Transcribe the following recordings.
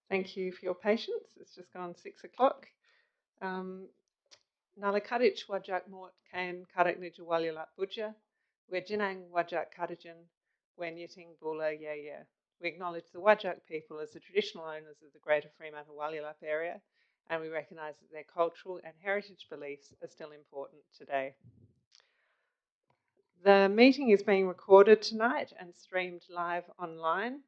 Thank you for your patience. It's just gone 6 o'clock. Nalakadich wajak mort kain karak nijuwalulat buja, wejinang wajak kadajan, wenyiting bula yeah. We acknowledge the Wajak people as the traditional owners of the Greater Fremantle Walyalap area, and we recognise that their cultural and heritage beliefs are still important today. The meeting is being recorded tonight and streamed live online.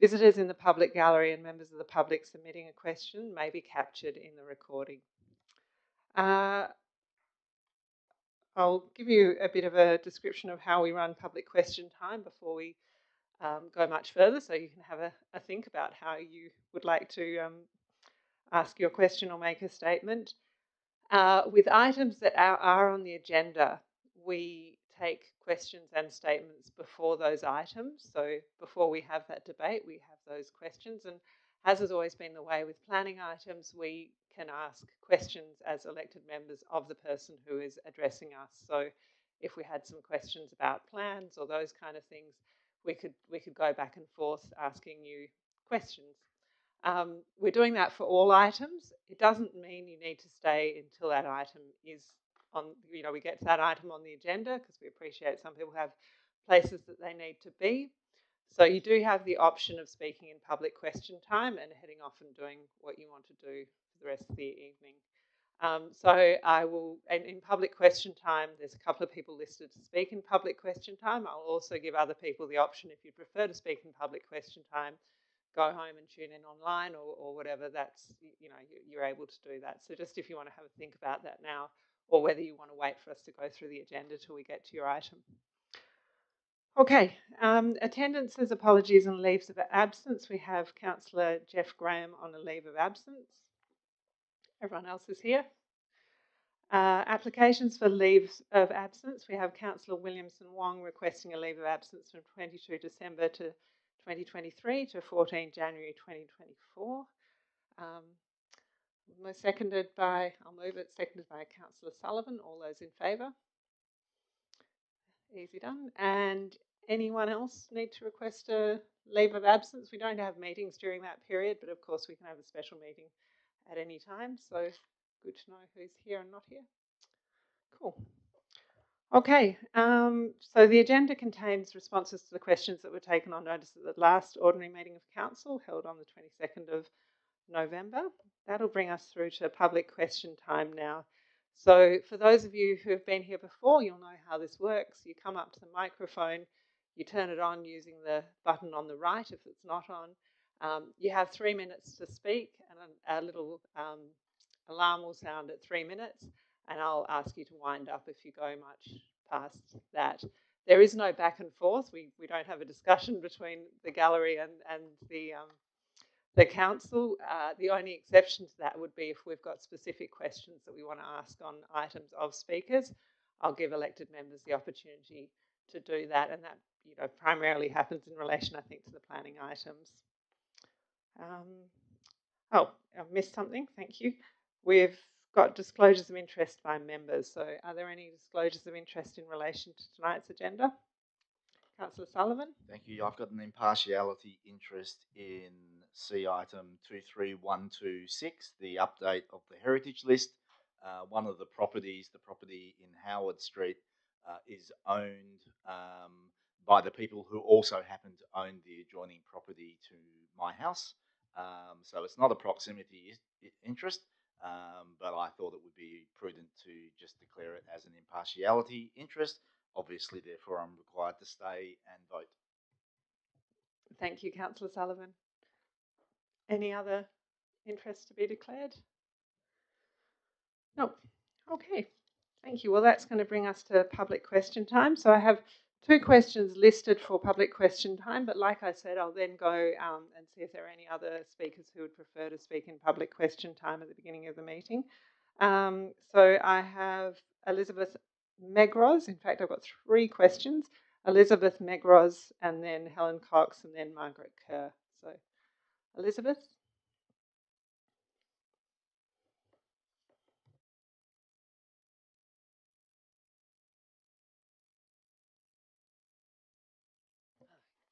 Visitors in the public gallery and members of the public submitting a question may be captured in the recording. I'll give you a bit of a description of how we run public question time before we go much further, so you can have a think about how you would like to ask your question or make a statement. With items that are on the agenda, we take questions and statements before those items. So before we have that debate, we have those questions. And as has always been the way with planning items, we can ask questions as elected members of the person who is addressing us. So if we had some questions about plans or those kind of things, we could go back and forth asking you questions. We're doing that for all items. It doesn't mean you need to stay until that item is on, we get to that item on the agenda, because we appreciate some people have places that they need to be. So you do have the option of speaking in public question time and heading off and doing what you want to do for the rest of the evening. So I will, and in public question time, there's a couple of people listed to speak in public question time. I'll also give other people the option, if you prefer to speak in public question time, go home and tune in online or whatever. That's, you're able to do that. So just if you want to have a think about that now, or whether you want to wait for us to go through the agenda till we get to your item. Okay, attendances, apologies and leaves of absence. We have Councillor Jeff Graham on a leave of absence. Everyone else is here. Applications for leaves of absence. We have Councillor Williamson Wong requesting a leave of absence from 22 December to 2023 to 14 January 2024. I'll move it, seconded by Councillor Sullivan. All those in favour? Easy done. And anyone else need to request a leave of absence? We don't have meetings during that period, but of course we can have a special meeting at any time. So good to know who's here and not here. Cool. Okay, so the agenda contains responses to the questions that were taken on notice at the last ordinary meeting of council held on the 22nd of November. That'll bring us through to public question time now. So for those of you who have been here before, you'll know how this works. You come up to the microphone, you turn it on using the button on the right if it's not on. You have 3 minutes to speak, and a little alarm will sound at 3 minutes, and I'll ask you to wind up if you go much past that. There is no back and forth. We don't have a discussion between the gallery and the council. The only exception to that would be if we've got specific questions that we want to ask on items of speakers. I'll give elected members the opportunity to do that, and that primarily happens in relation, I think, to the planning items. Oh, I've missed something. Thank you. We've got disclosures of interest by members. So are there any disclosures of interest in relation to tonight's agenda? Councillor Sullivan. Thank you. I've got an impartiality interest in C item 23126, the update of the heritage list. One of the property in Howard Street, is owned by the people who also happen to own the adjoining property to my house. So it's not a proximity interest, but I thought it would be prudent to just declare it as an impartiality interest. Obviously, therefore, I'm required to stay and vote. Thank you, Councillor Sullivan. Any other interest to be declared? No. Okay. Thank you. Well, that's going to bring us to public question time. So I have 2 questions listed for public question time, but like I said, I'll then go and see if there are any other speakers who would prefer to speak in public question time at the beginning of the meeting. So I have Elizabeth Megros. In fact, I've got 3 questions. Elizabeth Megros, and then Helen Cox, and then Margaret Kerr. So Elizabeth.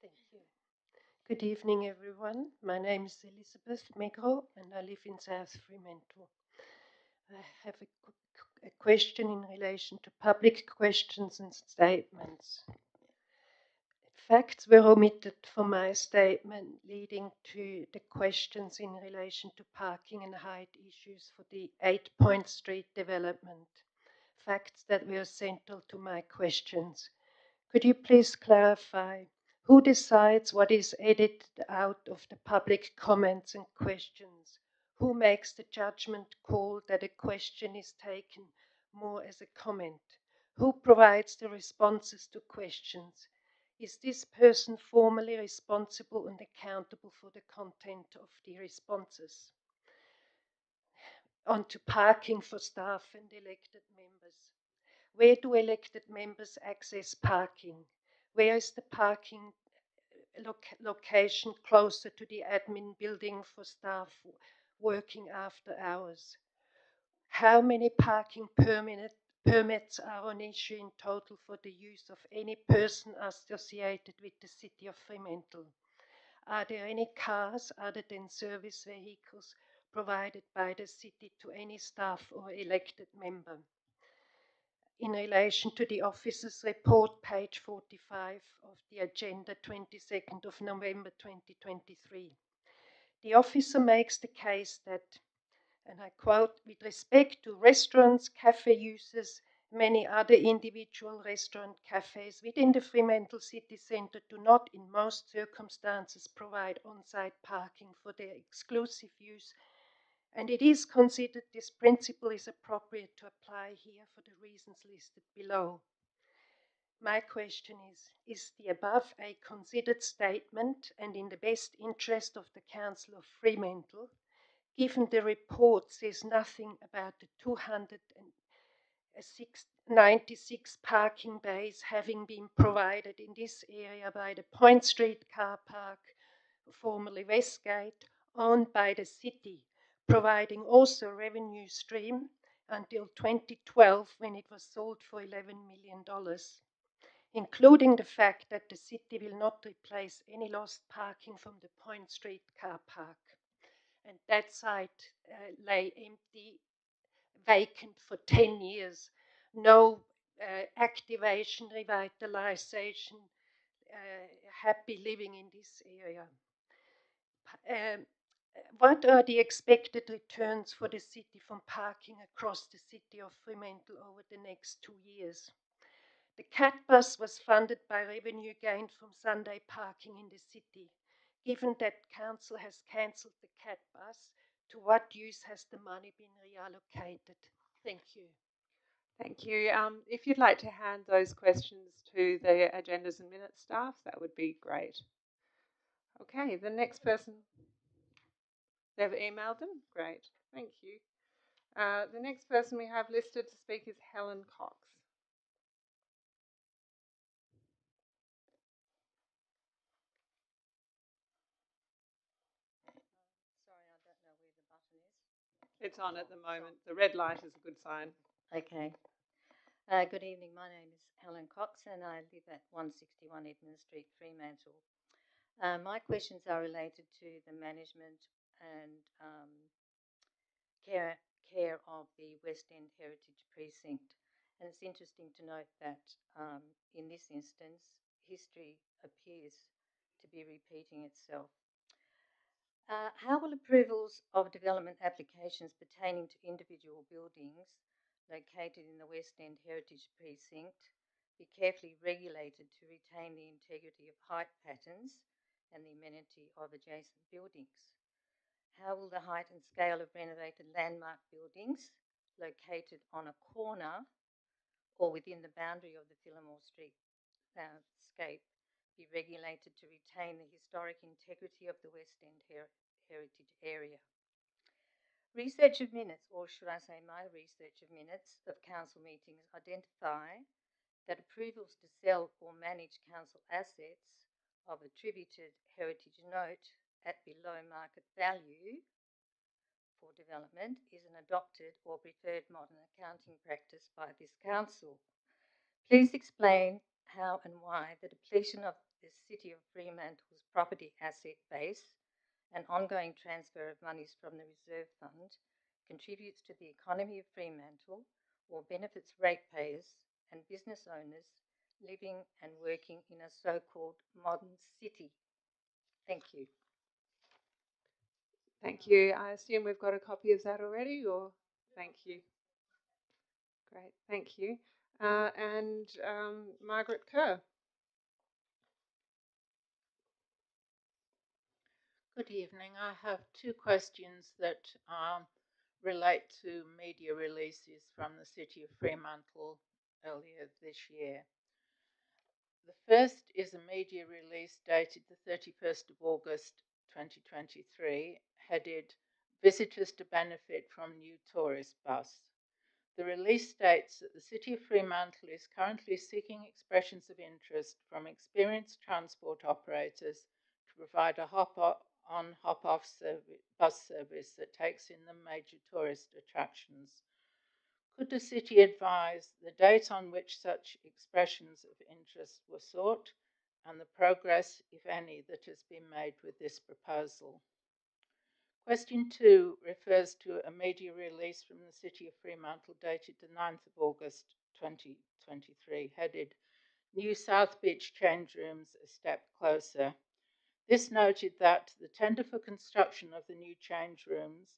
Thank you. Good evening, everyone. My name is Elizabeth Megro, and I live in South Fremantle. I have a question in relation to public questions and statements. Facts were omitted from my statement, leading to the questions in relation to parking and height issues for the 8 Point Street development. Facts that were central to my questions. Could you please clarify who decides what is edited out of the public comments and questions? Who makes the judgment call that a question is taken more as a comment? Who provides the responses to questions? Is this person formally responsible and accountable for the content of the responses? On to parking for staff and elected members. Where do elected members access parking? Where is the parking location closer to the admin building for staff working after hours? How many parking permits are on issue in total for the use of any person associated with the City of Fremantle? Are there any cars other than service vehicles provided by the city to any staff or elected member? In relation to the officer's report, page 45 of the agenda, 22nd of November 2023. The officer makes the case that, and I quote, with respect to restaurants, cafe users, many other individual restaurant cafes within the Fremantle city centre do not in most circumstances provide on-site parking for their exclusive use, and it is considered this principle is appropriate to apply here for the reasons listed below. My question is the above a considered statement and in the best interest of the Council of Fremantle, given the report says nothing about the 296 parking bays having been provided in this area by the Point Street car park, formerly Westgate, owned by the city, providing also revenue stream until 2012 when it was sold for $11 million, including the fact that the city will not replace any lost parking from the Point Street car park. And that site lay empty, vacant for 10 years. No activation, revitalization, happy living in this area. What are the expected returns for the city from parking across the city of Fremantle over the next 2 years? The CAT bus was funded by revenue gained from Sunday parking in the city. Given that council has cancelled the CAT bus, to what use has the money been reallocated? Thank you. Thank you. If you'd like to hand those questions to the agendas and minutes staff, that would be great. Okay, the next person. They've emailed them? Great, thank you. The next person we have listed to speak is Helen Cox. Sorry, I don't know where the button is. It's on at the moment. The red light is a good sign. Okay. Good evening. My name is Helen Cox and I live at 161 Edmund Street, Fremantle. My questions are related to the management and care of the West End Heritage Precinct. And it's interesting to note that in this instance, history appears to be repeating itself. How will approvals of development applications pertaining to individual buildings located in the West End Heritage Precinct be carefully regulated to retain the integrity of height patterns and the amenity of adjacent buildings? How will the height and scale of renovated landmark buildings located on a corner or within the boundary of the Phillimore Street scape be regulated to retain the historic integrity of the West End heritage area? Research of minutes, or should I say my research of minutes of council meetings, identify that approvals to sell or manage council assets of attributed heritage note at below market value for development is an adopted or preferred modern accounting practice by this council. Please explain how and why the depletion of the City of Fremantle's property asset base and ongoing transfer of monies from the Reserve Fund contributes to the economy of Fremantle or benefits ratepayers and business owners living and working in a so-called modern city. Thank you. Thank you. I assume we've got a copy of that already, or thank you. Great, thank you. And Margaret Kerr. Good evening. I have two questions that relate to media releases from the City of Fremantle earlier this year. The first is a media release dated the 31st of August 2023, headed Visitors to Benefit from New Tourist Bus. The release states that the City of Fremantle is currently seeking expressions of interest from experienced transport operators to provide a hop-on, hop-off bus service that takes in the major tourist attractions. Could the City advise the date on which such expressions of interest were sought and the progress, if any, that has been made with this proposal? Question 2 refers to a media release from the City of Fremantle dated the 9th of August 2023, headed New South Beach Change Rooms a Step Closer. This noted that the tender for construction of the new change rooms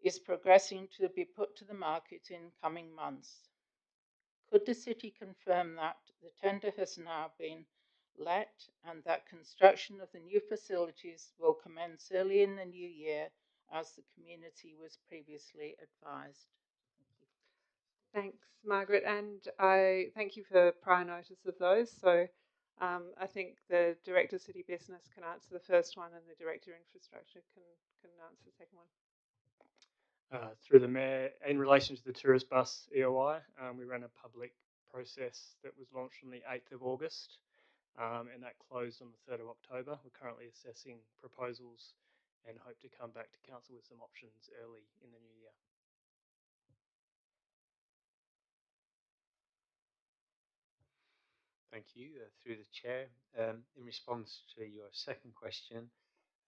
is progressing to be put to the market in coming months. Could the City confirm that the tender has now been let and that construction of the new facilities will commence early in the new year as the community was previously advised? Thanks, Margaret, and I thank you for prior notice of those. So I think the Director of City Business can answer the first one and the Director of Infrastructure can answer the second one. Through the Mayor, in relation to the tourist bus EOI, we ran a public process that was launched on the 8th of August and that closed on the 3rd of October. We're currently assessing proposals and hope to come back to Council with some options early in the new year. Thank you. Through the Chair, in response to your second question,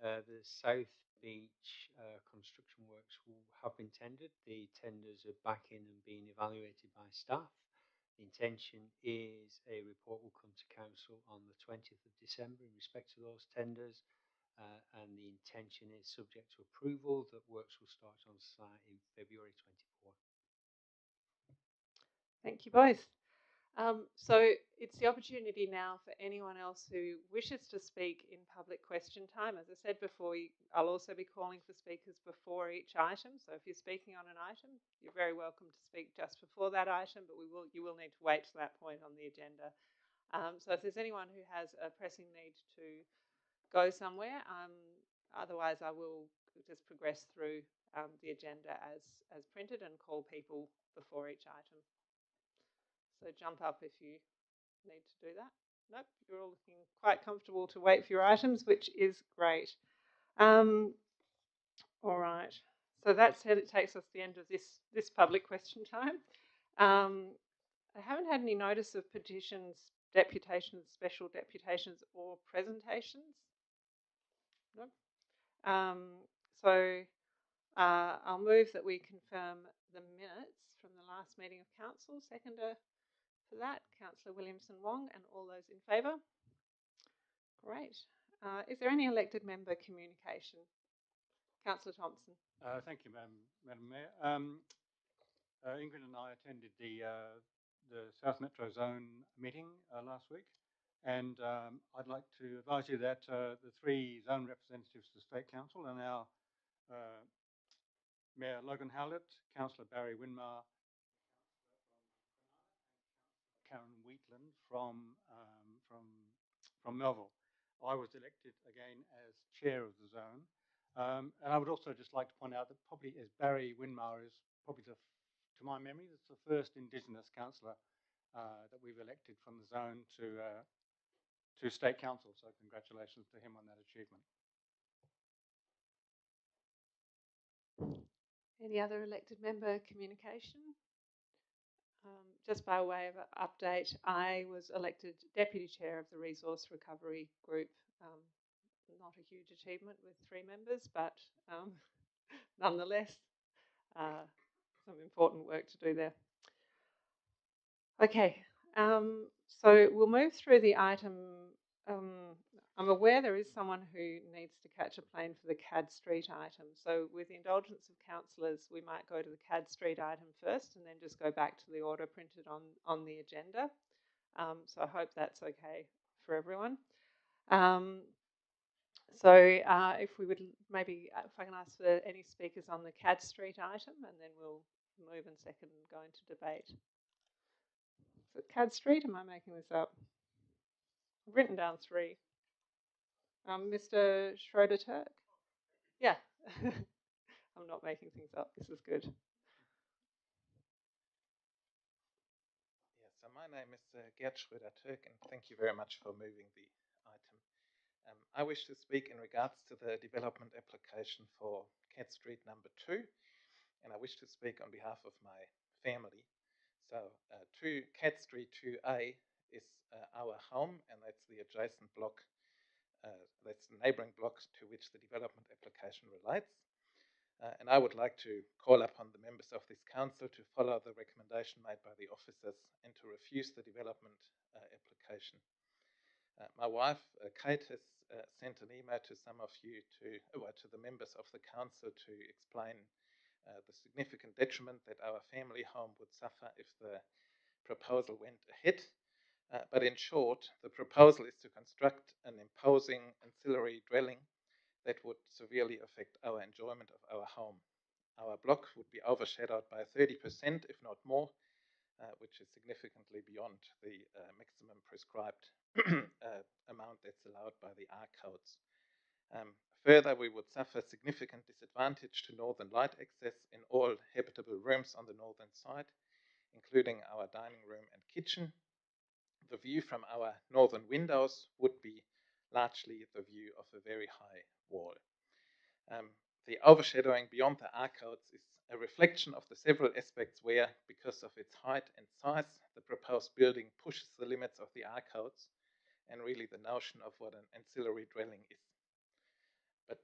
the South Beach construction works have been tendered. The tenders are back in and being evaluated by staff. The intention is a report will come to Council on the 20th of December in respect to those tenders, and the intention is subject to approval that works will start on site in February 24. Thank you both. So it's the opportunity now for anyone else who wishes to speak in public question time. As I said before, I'll also be calling for speakers before each item. So if you're speaking on an item, you're very welcome to speak just before that item, but you will need to wait to that point on the agenda. So if there's anyone who has a pressing need to go somewhere, otherwise I will just progress through the agenda as printed and call people before each item. So jump up if you need to do that. Nope, you're all looking quite comfortable to wait for your items, which is great. All right, so that said, it takes us to the end of this public question time. I haven't had any notice of petitions, deputations, special deputations or presentations. Nope. So I'll move that we confirm the minutes from the last meeting of Council. Seconder for that, Councillor Williamson Wong, and all those in favour? Great. Is there any elected member communication? Councillor Thompson. Thank you, Madam Mayor. Ingrid and I attended the South Metro Zone meeting last week, and I'd like to advise you that the 3 zone representatives to the State Council are now Mayor Logan Howlett, Councillor Barry Winmar, Karen Wheatland from Melville. I was elected again as chair of the zone, and I would also just like to point out that probably as Barry Winmar is probably to my memory, it's the first Indigenous councillor that we've elected from the zone to State Council. So congratulations to him on that achievement. Any other elected member communication? Just by way of an update, I was elected Deputy Chair of the Resource Recovery Group. Not a huge achievement with 3 members, but nonetheless, some important work to do there. Okay, so we'll move through the item. I'm aware there is someone who needs to catch a plane for the Cad Street item. So with the indulgence of councillors, we might go to the Cad Street item first and then just go back to the order printed on the agenda. So I hope that's okay for everyone. If we would maybe, if I can ask for any speakers on the Cad Street item, and then we'll move and second and go into debate. Is it Cad Street? Am I making this up? I've written down 3. Mr. Schroeder-Turk? Yeah. I'm not making things up. This is good. Yeah, so my name is Gerd Schröder-Turk, and thank you very much for moving the item. I wish to speak in regards to the development application for Cad Street number 2, and I wish to speak on behalf of my family. So 2 Cad Street 2A is our home, and that's the adjacent block, that's the neighbouring block to which the development application relates. And I would like to call upon the members of this council to follow the recommendation made by the officers and to refuse the development application. My wife, Kate, has sent an email to some of you, to the members of the council, to explain the significant detriment that our family home would suffer if the proposal went ahead. But in short, the proposal is to construct an imposing ancillary dwelling that would severely affect our enjoyment of our home. Our block would be overshadowed by 30%, if not more, which is significantly beyond the maximum prescribed amount that's allowed by the R codes. Further, we would suffer significant disadvantage to northern light access in all habitable rooms on the northern side, including our dining room and kitchen. The view from our northern windows would be largely the view of a very high wall. The overshadowing beyond the R codes is a reflection of the several aspects where, because of its height and size, the proposed building pushes the limits of the R codes and really the notion of what an ancillary dwelling is. But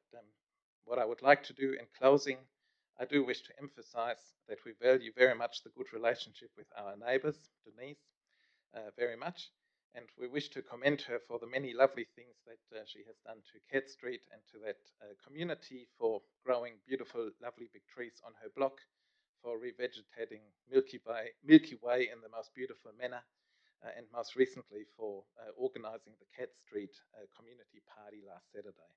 what I would like to do in closing, I do wish to emphasize that we value very much the good relationship with our neighbours, Denise, very much, and we wish to commend her for the many lovely things that she has done to Cad Street and to that community, for growing beautiful, lovely big trees on her block, for revegetating Milky Way in the most beautiful manner, and most recently for organising the Cad Street community party last Saturday.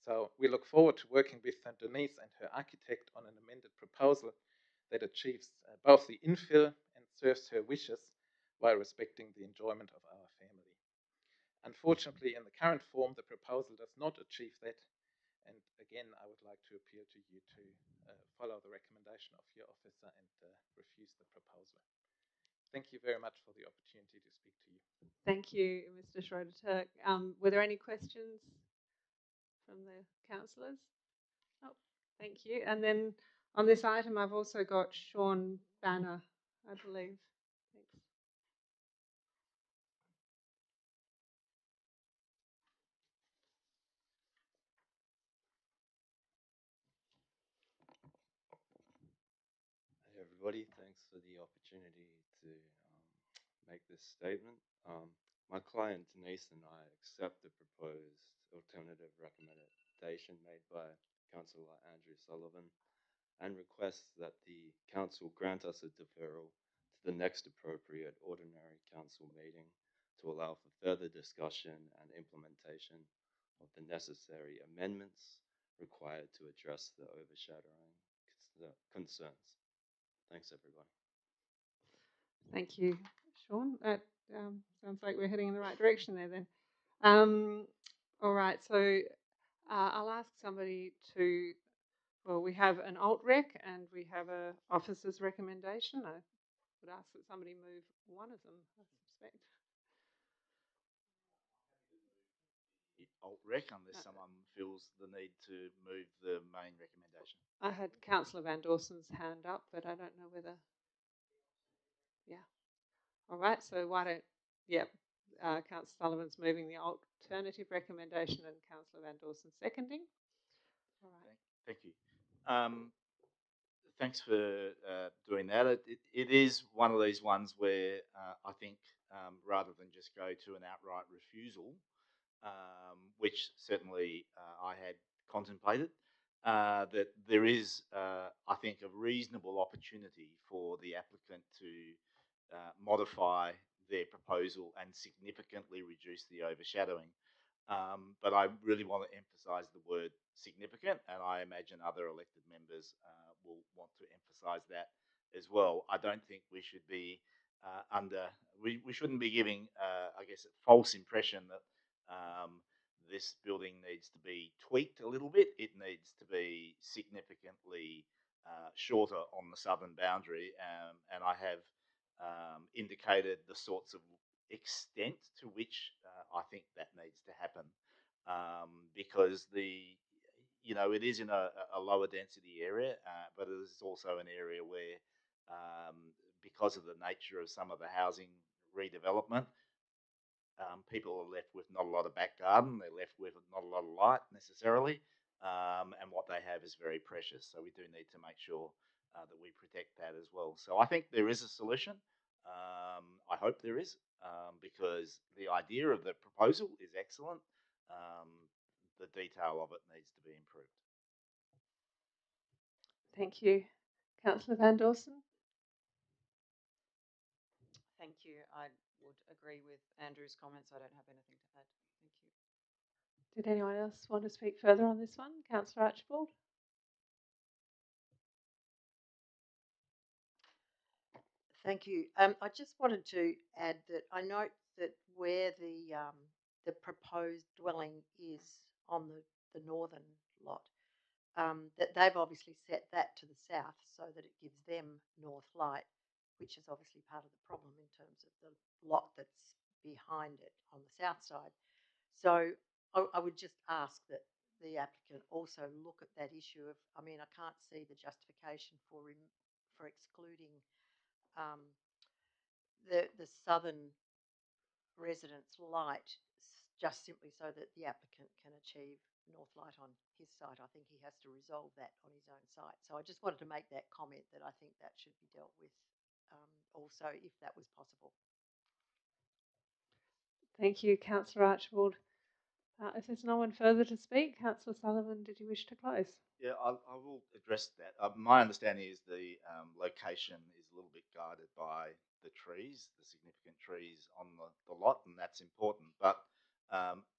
So we look forward to working with Denise and her architect on an amended proposal that achieves both the infill and serves her wishes while respecting the enjoyment of our family. Unfortunately, in the current form, the proposal does not achieve that, and again, I would like to appeal to you to follow the recommendation of your officer and refuse the proposal. Thank you very much for the opportunity to speak to you. Thank you, Mr. Schroeder-Turk. Were there any questions from the councillors? Oh, thank you. And then on this item, I've also got Sean Banner, I believe. Thanks. Hey everybody, thanks for the opportunity to make this statement. My client Denise and I accept the proposed alternative recommendation made by Councillor Andrew Sullivan and request that the council grant us a deferral to the next appropriate ordinary council meeting to allow for further discussion and implementation of the necessary amendments required to address the overshadowing concerns. Thanks, everybody. Thank you, Sean. That sounds like we're heading in the right direction there then. All right, so I'll ask somebody to, well, we have an alt rec and we have a officer's recommendation. I would ask that somebody move one of them, I suspect. Alt rec, unless someone feels the need to move the main recommendation. I had Councillor Van Dawson's hand up, but I don't know whether. Yeah. All right. So why don't, Councillor Sullivan's moving the alternative recommendation and Councillor Van Dawson seconding. All right. Thank you. Thanks for doing that. It is one of these ones where I think rather than just go to an outright refusal, which certainly I had contemplated, that there is, I think, a reasonable opportunity for the applicant to modify their proposal and significantly reduce the overshadowing. But I really want to emphasise the word significant, and I imagine other elected members will want to emphasise that as well. I don't think we should be we shouldn't be giving, I guess, a false impression that this building needs to be tweaked a little bit. It needs to be significantly shorter on the southern boundary, and I have indicated the sorts of extent to which I think that needs to happen, because it is in a lower density area, but it is also an area where, because of the nature of some of the housing redevelopment, people are left with not a lot of back garden. They're left with not a lot of light necessarily, and what they have is very precious. So we do need to make sure that we protect that as well. So I think there is a solution. I hope there is, because the idea of the proposal is excellent. The detail of it needs to be improved. Thank you. Councillor Van Dawson. Thank you. I would agree with Andrew's comments. I don't have anything to add. Thank you. Did anyone else want to speak further on this one? Councillor Archibald. Thank you. I just wanted to add that I note that where the proposed dwelling is on the northern lot, that they've obviously set that to the south so that it gives them north light, which is obviously part of the problem in terms of the lot that's behind it on the south side. So I would just ask that the applicant also look at that issue of, I mean, I can't see the justification for excluding the southern residents' light just simply so that the applicant can achieve north light on his site. I think he has to resolve that on his own site. So I just wanted to make that comment that I think that should be dealt with also if that was possible. Thank you, Councillor Archibald. If there's no one further to speak, Councillor Sullivan, did you wish to close? Yeah, I will address that. My understanding is the location is a little bit guided by the trees, the significant trees on the lot, and that's important. But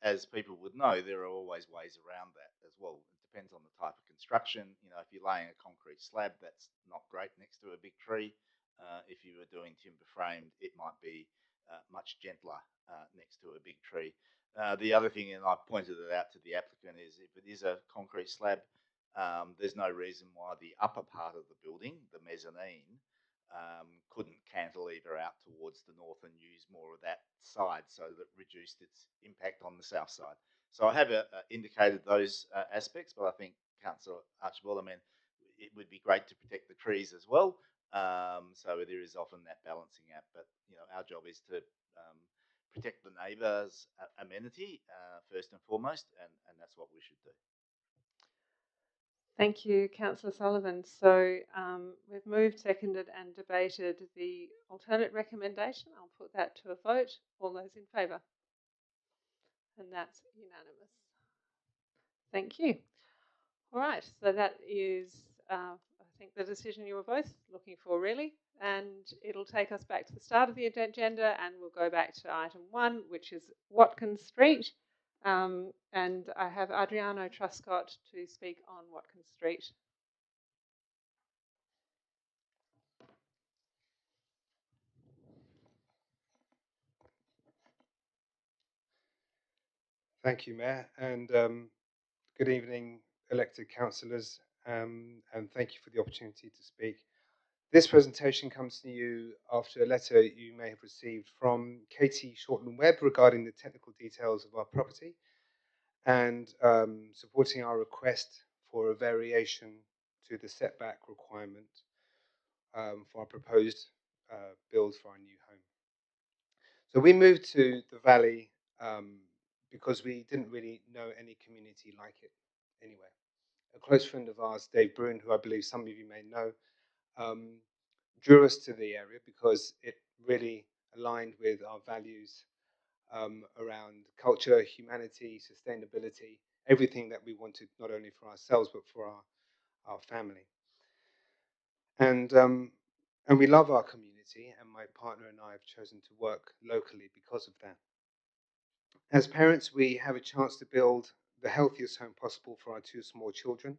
as people would know, there are always ways around that as well. It depends on the type of construction. You know, if you're laying a concrete slab, that's not great next to a big tree. If you were doing timber framed, it might be much gentler next to a big tree. The other thing, and I pointed it out to the applicant, is if it is a concrete slab, there's no reason why the upper part of the building, the mezzanine, couldn't cantilever out towards the north and use more of that side so that reduced its impact on the south side. So I have indicated those aspects, but I think Councillor Archibald, I mean, it would be great to protect the trees as well. So there is often that balancing act, but our job is to protect the neighbour's amenity first and foremost, and that's what we should do. Thank you, Councillor Sullivan. So we've moved, seconded and debated the alternate recommendation. I'll put that to a vote. All those in favour? And that's unanimous. Thank you. All right, so that is, I think, the decision you were both looking for, really. And it'll take us back to the start of the agenda, and we'll go back to item 1, which is Watkins Street. And I have Adriano Truscott to speak on Watkins Street. Thank you, Mayor, and good evening, elected councillors, and thank you for the opportunity to speak. This presentation comes to you after a letter you may have received from Katie Shortland-Webb regarding the technical details of our property and supporting our request for a variation to the setback requirement for our proposed build for our new home. So we moved to the valley because we didn't really know any community like it anywhere. A close friend of ours, Dave Bruin, who I believe some of you may know, drew us to the area because it really aligned with our values around culture, humanity, sustainability, everything that we wanted not only for ourselves but for our family. And we love our community, and my partner and I have chosen to work locally because of that. As parents, we have a chance to build the healthiest home possible for our two small children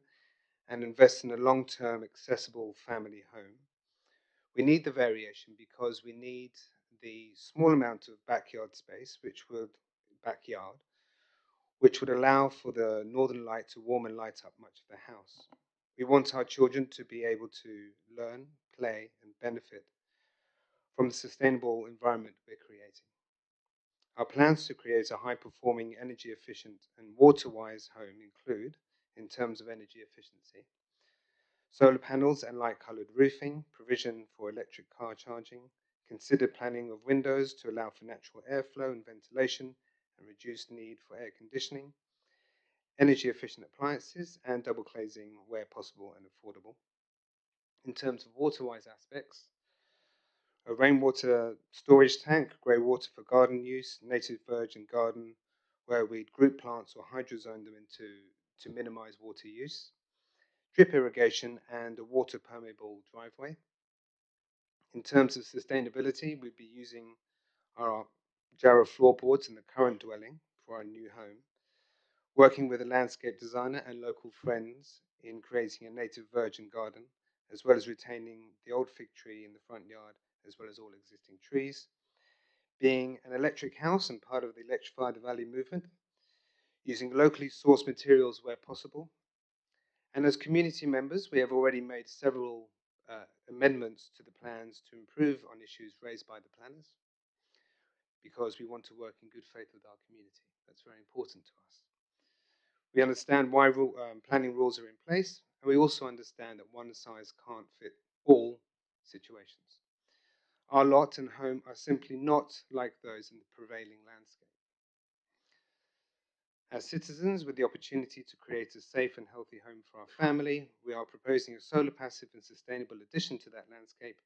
and invest in a long-term accessible family home. We need the variation because we need the small amount of backyard space, which would allow for the northern light to warm and light up much of the house. We want our children to be able to learn, play, and benefit from the sustainable environment we're creating. Our plans to create a high-performing, energy-efficient, and water-wise home include, in terms of energy efficiency, solar panels and light-colored roofing, provision for electric car charging, considered planning of windows to allow for natural airflow and ventilation and reduced need for air conditioning, energy-efficient appliances, and double glazing where possible and affordable. In terms of water-wise aspects, a rainwater storage tank, grey water for garden use, native virgin garden, where we'd group plants or hydrozone them to minimize water use, drip irrigation, and a water permeable driveway. In terms of sustainability, we'd be using our Jarrah floorboards in the current dwelling for our new home, working with a landscape designer and local friends in creating a native virgin garden, as well as retaining the old fig tree in the front yard, as well as all existing trees, being an electric house and part of the Electrify the Valley movement, using locally sourced materials where possible. And as community members, we have already made several amendments to the plans to improve on issues raised by the planners, because we want to work in good faith with our community. That's very important to us. We understand why planning rules are in place, and we also understand that one size can't fit all situations. Our lot and home are simply not like those in the prevailing landscape. As citizens with the opportunity to create a safe and healthy home for our family, we are proposing a solar passive and sustainable addition to that landscape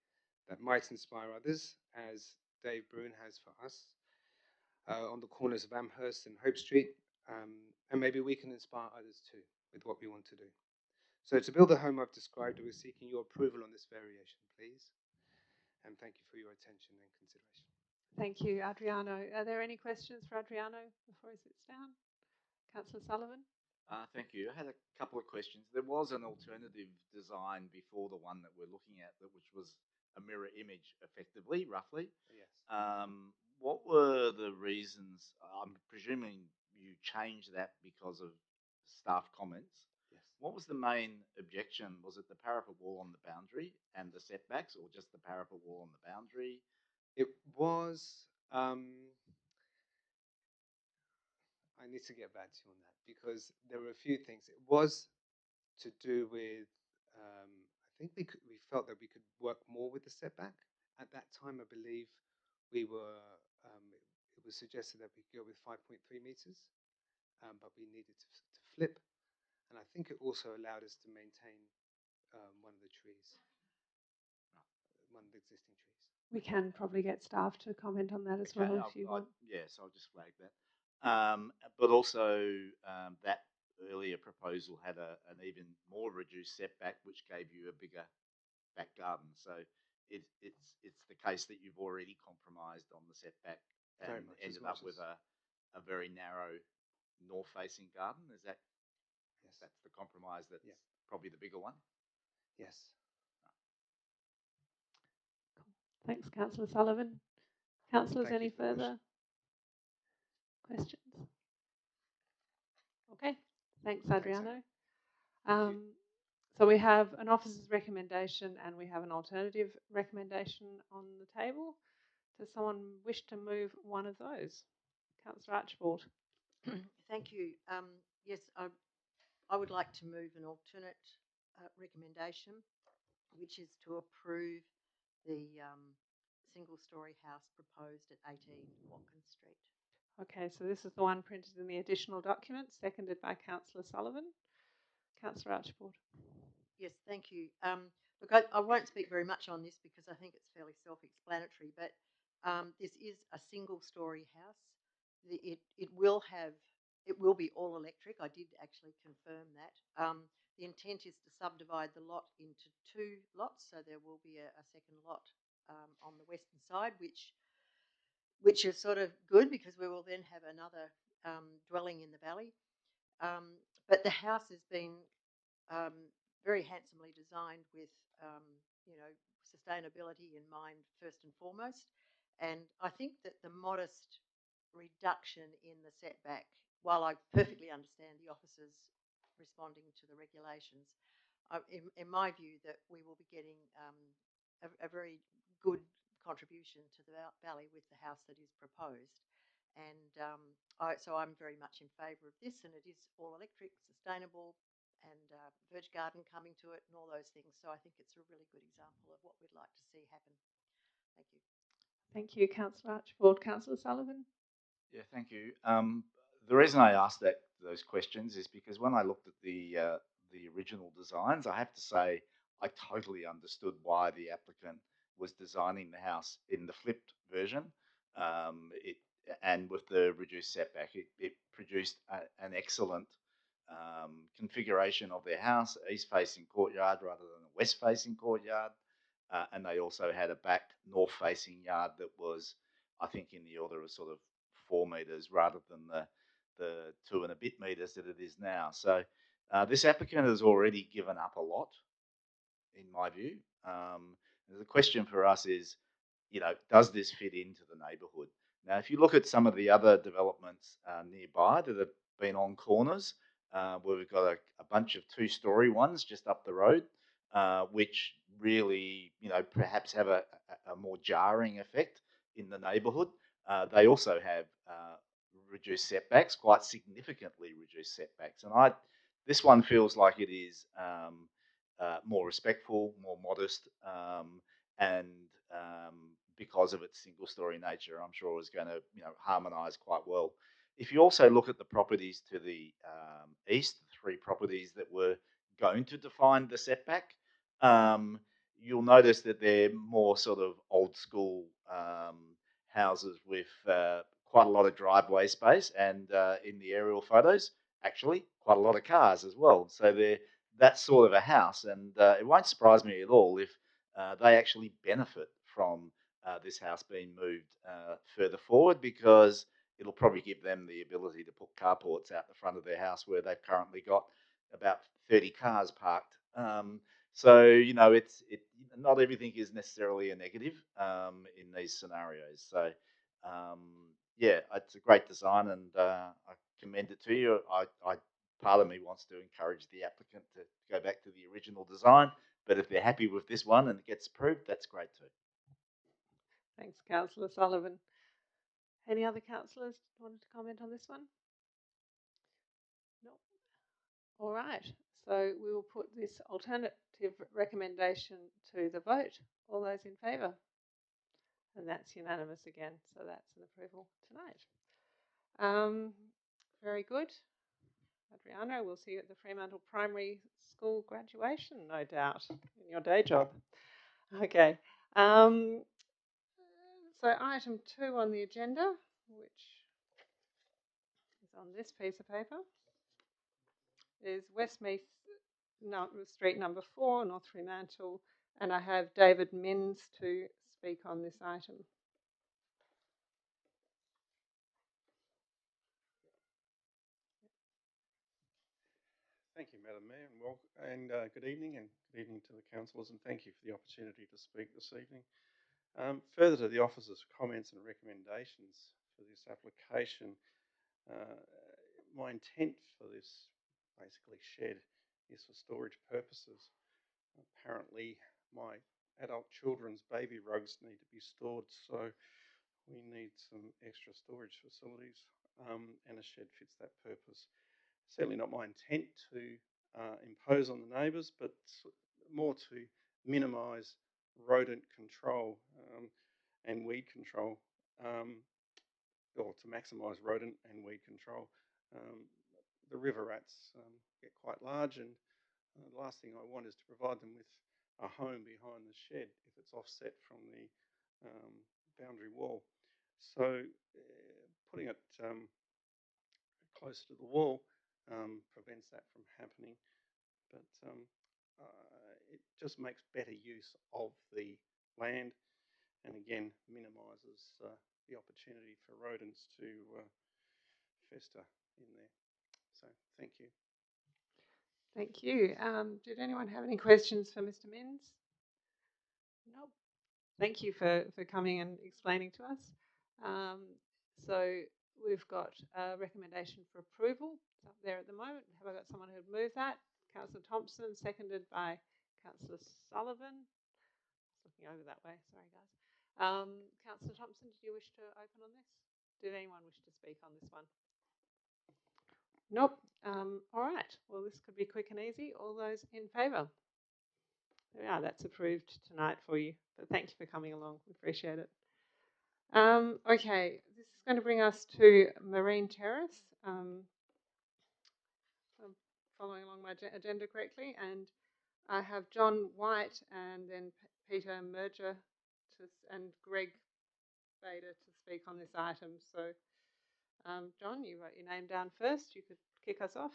that might inspire others, as Dave Bruin has for us, on the corners of Amherst and Hope Street, and maybe we can inspire others too with what we want to do. So to build the home I've described, we're seeking your approval on this variation, please. And thank you for your attention and consideration. Thank you, Adriano. Are there any questions for Adriano before he sits down? Councillor Sullivan? Thank you. I had a couple of questions. There was an alternative design before the one that we're looking at, which was a mirror image, effectively, roughly. Yes. What were the reasons? I'm presuming you changed that because of staff comments. Yes. What was the main objection? Was it the parapet wall on the boundary and the setbacks, or just the parapet wall on the boundary? It was. I need to get back to you on that because there were a few things. It was to do with. I think we felt that we could work more with the setback. At that time, I believe we were. It was suggested that we could go with 5.3 meters, but we needed to flip, and I think it also allowed us to maintain one of the trees, one of the existing trees. We can probably get staff to comment on that as well if you want. Yes, I'll just flag that. But also that earlier proposal had an even more reduced setback, which gave you a bigger back garden. So it's the case that you've already compromised on the setback and ended up with a very narrow north-facing garden. Is that? Yes. That's the compromise. That's probably the bigger one. Yes. Thanks, Councillor Sullivan. Councillors, Thank any you for your further questions? Okay, thanks, Adriano. So we have an officer's recommendation and we have an alternative recommendation on the table. Does someone wish to move one of those? Councillor Archibald. Thank you. Yes, I would like to move an alternate recommendation, which is to approve the single-storey house proposed at 18 Watkins Street. Okay, so this is the one printed in the additional document, seconded by Councillor Sullivan. Councillor Archibald. Yes, thank you. Look, I won't speak very much on this because I think it's fairly self-explanatory, but this is a single-storey house. It will be all electric. I did actually confirm that. The intent is to subdivide the lot into 2 lots, so there will be a second lot on the western side, which is sort of good because we will then have another dwelling in the valley. But the house has been very handsomely designed with, sustainability in mind first and foremost. And I think that the modest reduction in the setback, while I perfectly understand the officers responding to the regulations, in my view, that we will be getting a very good contribution to the valley with the house that is proposed. And so I'm very much in favour of this, and it is all electric, sustainable, and Verge Garden coming to it and all those things. So I think it's a really good example of what we'd like to see happen. Thank you. Thank you, Councillor Archibald. Councillor Sullivan. Yeah, thank you. The reason I asked those questions is because when I looked at the original designs, I have to say I totally understood why the applicant was designing the house in the flipped version. And with the reduced setback, it produced an excellent configuration of their house, east-facing courtyard rather than a west-facing courtyard. And they also had a back north-facing yard that was, I think, in the order of sort of 4 metres rather than the 2 and a bit metres that it is now. So this applicant has already given up a lot, in my view. The question for us is, does this fit into the neighbourhood? Now, if you look at some of the other developments nearby that have been on corners, where we've got a bunch of 2-storey ones just up the road, which really, perhaps have a more jarring effect in the neighbourhood. They also have reduced setbacks, quite significantly reduced setbacks. And this one feels like it is more respectful, more modest, and because of its single-storey nature, I'm sure is going to, harmonise quite well. If you also look at the properties to the east, the 3 properties that were going to define the setback, you'll notice that they're more sort of old school houses with quite a lot of driveway space, and in the aerial photos, actually quite a lot of cars as well. So they're that sort of a house, and it won't surprise me at all if they actually benefit from this house being moved further forward, because it'll probably give them the ability to put carports out the front of their house where they've currently got about 30 cars parked. So, not everything is necessarily a negative in these scenarios. So, yeah, it's a great design, and I commend it to you. Part of me wants to encourage the applicant to go back to the original design, but if they're happy with this one and it gets approved, that's great too. Thanks, Councillor Sullivan. Any other councillors wanted to comment on this one? No. All right. So we will put this alternative recommendation to the vote. All those in favour? And that's unanimous again. So that's an approval tonight. Very good. Adriano, we'll see you at the Fremantle Primary School graduation, no doubt, in your day job. Okay. So item 2 on the agenda, which is on this piece of paper, is Westmeath Street number 4, North Fremantle, and I have David Minns to speak on this item. Thank you, Madam Mayor, and good evening to the councillors, and thank you for the opportunity to speak this evening. Further to the officers' comments and recommendations for this application, my intent for this basically shed is for storage purposes. Apparently, my adult children's baby rugs need to be stored, so we need some extra storage facilities, and a shed fits that purpose. Certainly not my intent to impose on the neighbours, but more to minimise rodent control. and weed control, or to maximise rodent and weed control. The river rats get quite large, and the last thing I want is to provide them with a home behind the shed if it's offset from the boundary wall. So putting it close to the wall prevents that from happening, but it just makes better use of the land, and again minimises the opportunity for rodents to fester in there. So thank you. Thank you. Did anyone have any questions for Mr. Minns? Nope. Thank you for coming and explaining to us. So we've got a recommendation for approval. It's up there at the moment. Have I got someone who'd move that? Councillor Thompson, seconded by Councillor Sullivan. Just looking over that way. Sorry, guys. Councillor Thompson, did you wish to open on this? Did anyone wish to speak on this one? Nope. All right. Well, this could be quick and easy. All those in favour? There we are. That's approved tonight for you. But thank you for coming along. We appreciate it. Okay. This is going to bring us to Marine Terrace. I'm following along my agenda correctly. And I have John White and then Peter Merger and Greg Bader to speak on this item. So, John, you wrote your name down first. You could kick us off.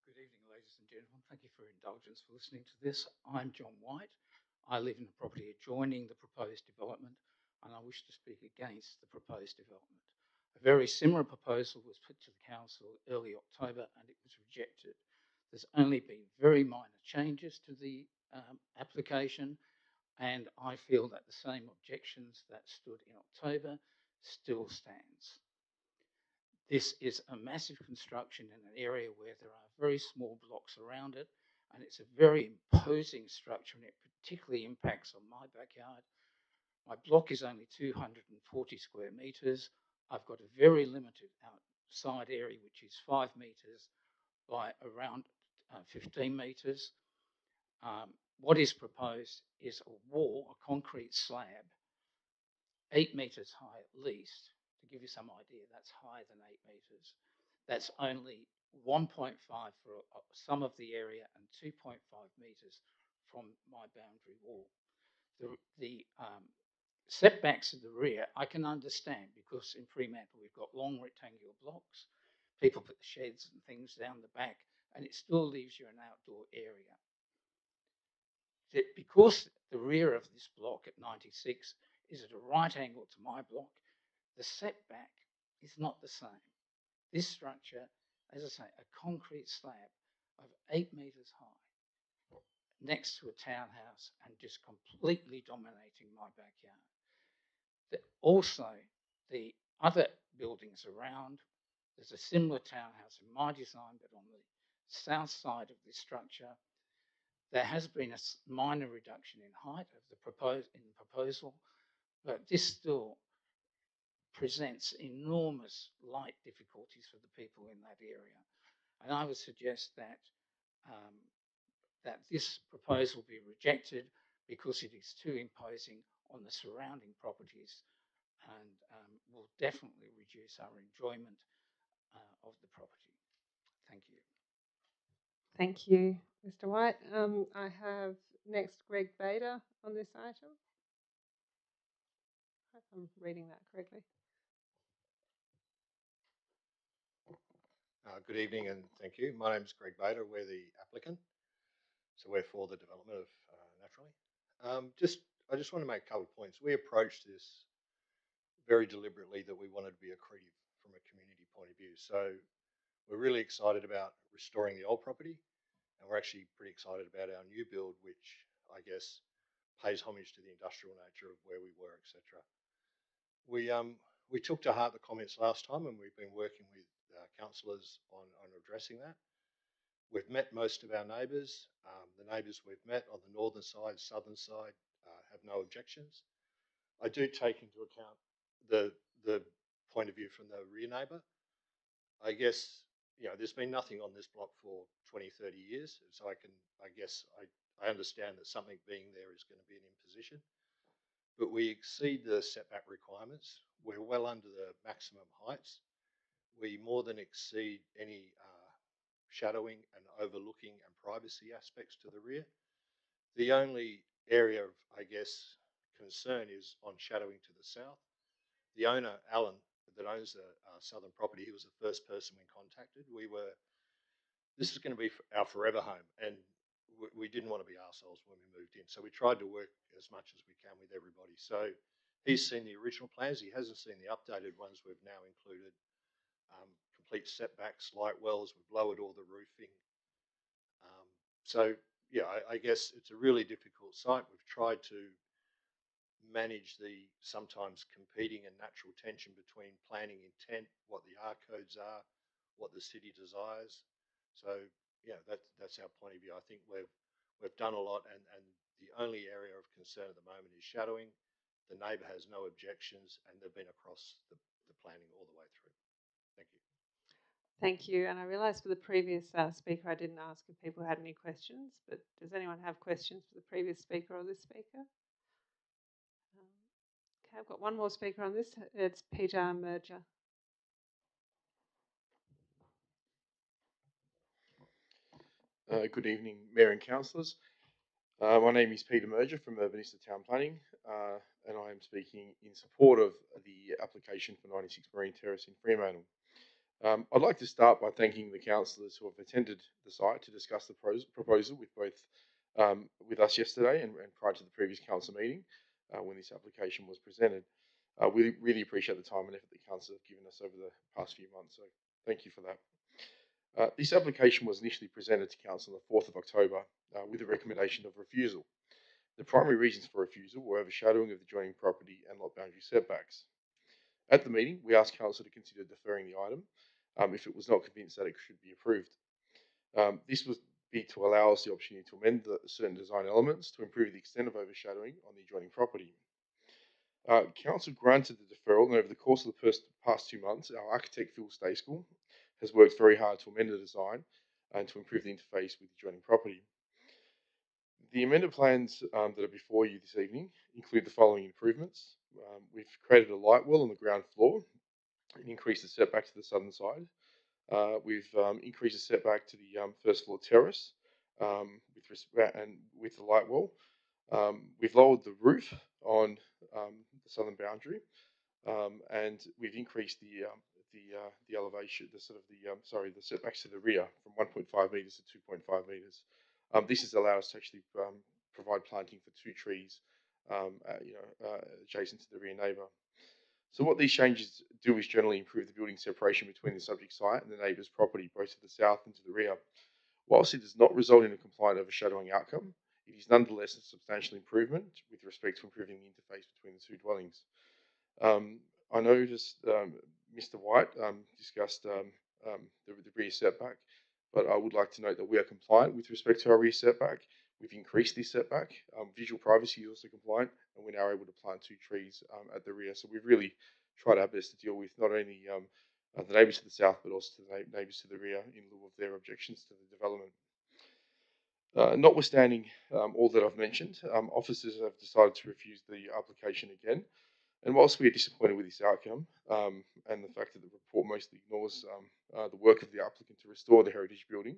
Good evening, ladies and gentlemen. Thank you for your indulgence for listening to this. I'm John White. I live in the property adjoining the proposed development, and I wish to speak against the proposed development. A very similar proposal was put to the council early October, and it was rejected. There's only been very minor changes to the application, and I feel that the same objections that stood in October still stands. This is a massive construction in an area where there are very small blocks around it, and it's a very imposing structure, and it particularly impacts on my backyard. My block is only 240 square metres. I've got a very limited outside area, which is 5 metres by around 15 metres. What is proposed is a wall, a concrete slab, 8 metres high at least. To give you some idea, that's higher than 8 metres. That's only 1.5 for some of the area and 2.5 metres from my boundary wall. The setbacks in the rear, I can understand, because in Fremantle we've got long rectangular blocks. People put the sheds and things down the back, and it still leaves you an outdoor area. Because the rear of this block at 96 is at a right angle to my block, the setback is not the same. This structure, as I say, a concrete slab of 8 metres high next to a townhouse and just completely dominating my backyard. Also, the other buildings around, there's a similar townhouse in my design, but on the south side of this structure, there has been a minor reduction in height of the proposal, but this still presents enormous light difficulties for the people in that area. And I would suggest that that this proposal be rejected because it is too imposing on the surrounding properties and will definitely reduce our enjoyment of the property. Thank you. Thank you, Mr. White. I have next Greg Bader on this item. I hope I'm reading that correctly. Good evening and thank you. My name is Greg Bader. We're the applicant, so we're for the development of Naturally. I just want to make a couple of points. We approached this very deliberately that we wanted to be accretive from a community point of view. So we're really excited about restoring the old property, and we're actually pretty excited about our new build, which I guess pays homage to the industrial nature of where we were, etc. We took to heart the comments last time, and we've been working with councillors on addressing that. We've met most of our neighbours. The neighbours we've met on the northern side, southern side, have no objections. I do take into account the point of view from the rear neighbour. I guess there's been nothing on this block for 20, 30 years. So I guess I understand that something being there is going to be an imposition, but we exceed the setback requirements. We're well under the maximum heights. We more than exceed any shadowing and overlooking and privacy aspects to the rear. The only area of, I guess, concern is on shadowing to the south. The owner, Alan, that owns the southern property, he was the first person we contacted. This is going to be our forever home, and we didn't want to be arseholes when we moved in. So we tried to work as much as we can with everybody. So he's seen the original plans. He hasn't seen the updated ones we've now included. Complete setbacks, light wells, we've lowered all the roofing. So yeah, I guess it's a really difficult site. We've tried to manage the sometimes competing and natural tension between planning intent, what the R codes are, what the city desires. So yeah, that's our point of view. I think we've done a lot, and the only area of concern at the moment is shadowing. The neighbour has no objections, and they've been across the planning all the way through. Thank you. Thank you. And I realised for the previous speaker, I didn't ask if people had any questions, but does anyone have questions for the previous speaker or this speaker? Okay, I've got one more speaker on this. It's Peter Merger. Good evening, Mayor and Councillors. My name is Peter Merger from Urbanista Town Planning, and I am speaking in support of the application for 96 Marine Terrace in Fremantle. I'd like to start by thanking the councillors who have attended the site to discuss the proposal with with us yesterday and prior to the previous council meeting when this application was presented. We really appreciate the time and effort that council have given us over the past few months, so thank you for that. This application was initially presented to council on the 4th of October with a recommendation of refusal. The primary reasons for refusal were overshadowing of the adjoining property and lot boundary setbacks. At the meeting, we asked council to consider deferring the item if it was not convinced that it should be approved. This would be to allow us the opportunity to amend certain design elements to improve the extent of overshadowing on the adjoining property. Council granted the deferral, and over the course of the past 2 months, our architect Phil Stayskull has worked very hard to amend the design and to improve the interface with the adjoining property. The amended plans that are before you this evening include the following improvements. We've created a light well on the ground floor and increased the setback to the southern side. We've increased the setback to the first floor terrace with the light well. We've lowered the roof on the southern boundary, and we've increased the elevation, the setbacks to the rear from 1.5 metres to 2.5 metres. This has allowed us to actually provide planting for 2 trees, adjacent to the rear neighbour. So what these changes do is generally improve the building separation between the subject site and the neighbour's property, both to the south and to the rear. Whilst it does not result in a compliant overshadowing outcome, it is nonetheless a substantial improvement with respect to improving the interface between the 2 dwellings. I noticed Mr. White discussed the rear setback, but I would like to note that we are compliant with respect to our rear setback. We've increased this setback. Visual privacy is also compliant, and we're now able to plant 2 trees at the rear. So we've really tried our best to deal with not only the neighbours to the south, but also to the neighbours to the rear in lieu of their objections to the development. Notwithstanding all that I've mentioned, officers have decided to refuse the application again. And whilst we are disappointed with this outcome and the fact that the report mostly ignores the work of the applicant to restore the heritage building,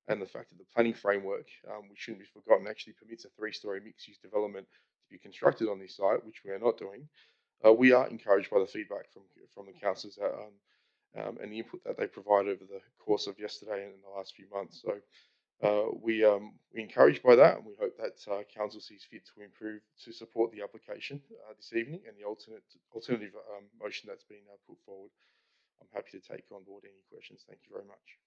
and the fact that the planning framework, which shouldn't be forgotten, actually permits a 3-storey mixed-use development to be constructed on this site, which we are not doing, we are encouraged by the feedback from the councillors and the input that they provided over the course of yesterday and in the last few months. So we're encouraged by that, and we hope that council sees fit to support the application this evening and the alternative motion that's been put forward. I'm happy to take on board any questions. Thank you very much.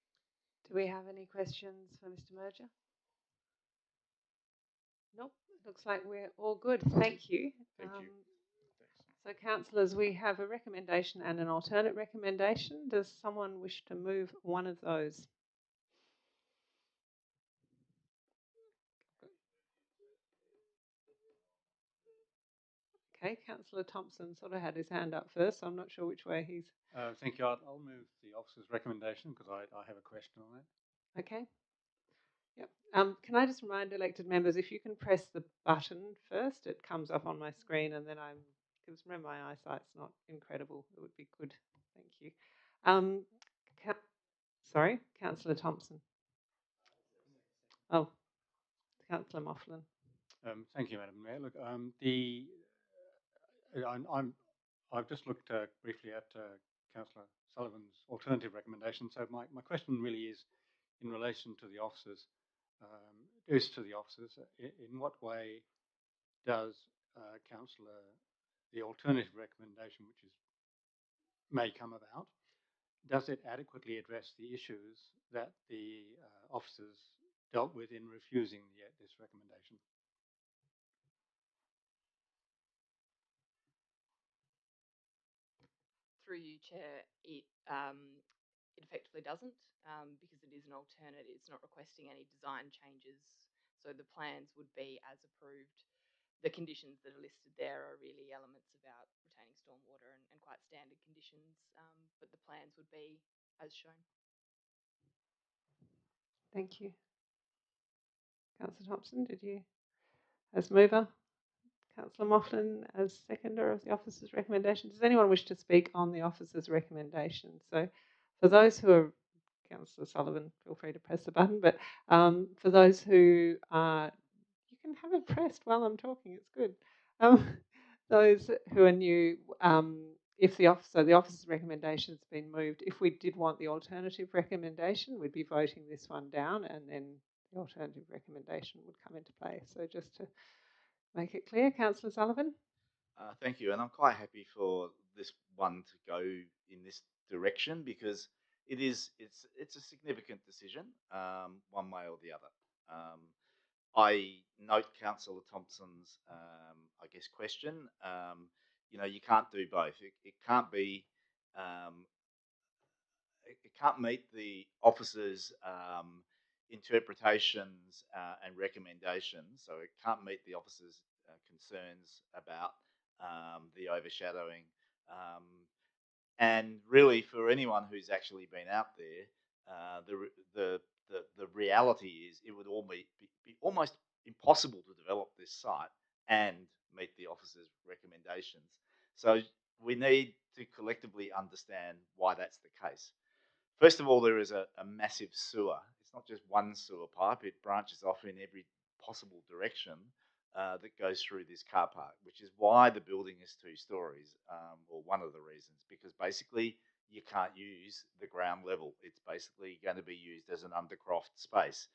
Do we have any questions for Mr. Merger? Nope, it looks like we're all good. Thank you. Thank you. So, councillors, we have a recommendation and an alternate recommendation. Does someone wish to move one of those? Okay, Councillor Thompson sort of had his hand up first, so I'm not sure which way he's. Thank you. I'll move the officer's recommendation because I have a question on that. Okay. Yep. Can I just remind elected members, if you can press the button first, it comes up on my screen, and then because remember my eyesight's not incredible. It would be good. Thank you. Sorry, Councillor Thompson. Oh, Councillor Mofflin. Thank you, Madam Mayor. Look, I've just looked briefly at Councillor Sullivan's alternative recommendation. So my question really is in relation to the officers. In what way does Councillor the alternative recommendation, which may come about, does it adequately address the issues that the officers dealt with in refusing this recommendation? Through you, Chair, it effectively doesn't because it is an alternative. It's not requesting any design changes, so the plans would be as approved. The conditions that are listed there are really elements about retaining stormwater and quite standard conditions, but the plans would be as shown. Thank you. Councillor Thompson, did you, as mover? Councillor Mofflin as seconder of the officer's recommendation. Does anyone wish to speak on the officer's recommendation? So for those who are, Councillor Sullivan, feel free to press the button, but for those who are, you can have it pressed while I'm talking, it's good. Those who are new, if the officer's recommendation has been moved, if we did want the alternative recommendation, we'd be voting this one down and then the alternative recommendation would come into play. So just to make it clear, Councillor Sullivan. Thank you, and I'm quite happy for this one to go in this direction because it's a significant decision, one way or the other. I note Councillor Thompson's, I guess, question. You can't do both. It can't be. It can't meet the officer's interpretations and recommendations, so it can't meet the officer's concerns about the overshadowing. And really, for anyone who's actually been out there, the reality is it would be almost impossible to develop this site and meet the officer's recommendations. So we need to collectively understand why that's the case. First of all, there is a massive sewer. It's not just one sewer pipe. It branches off in every possible direction that goes through this car park, which is why the building is 2 stories, or one of the reasons, because basically you can't use the ground level. It's basically going to be used as an undercroft space.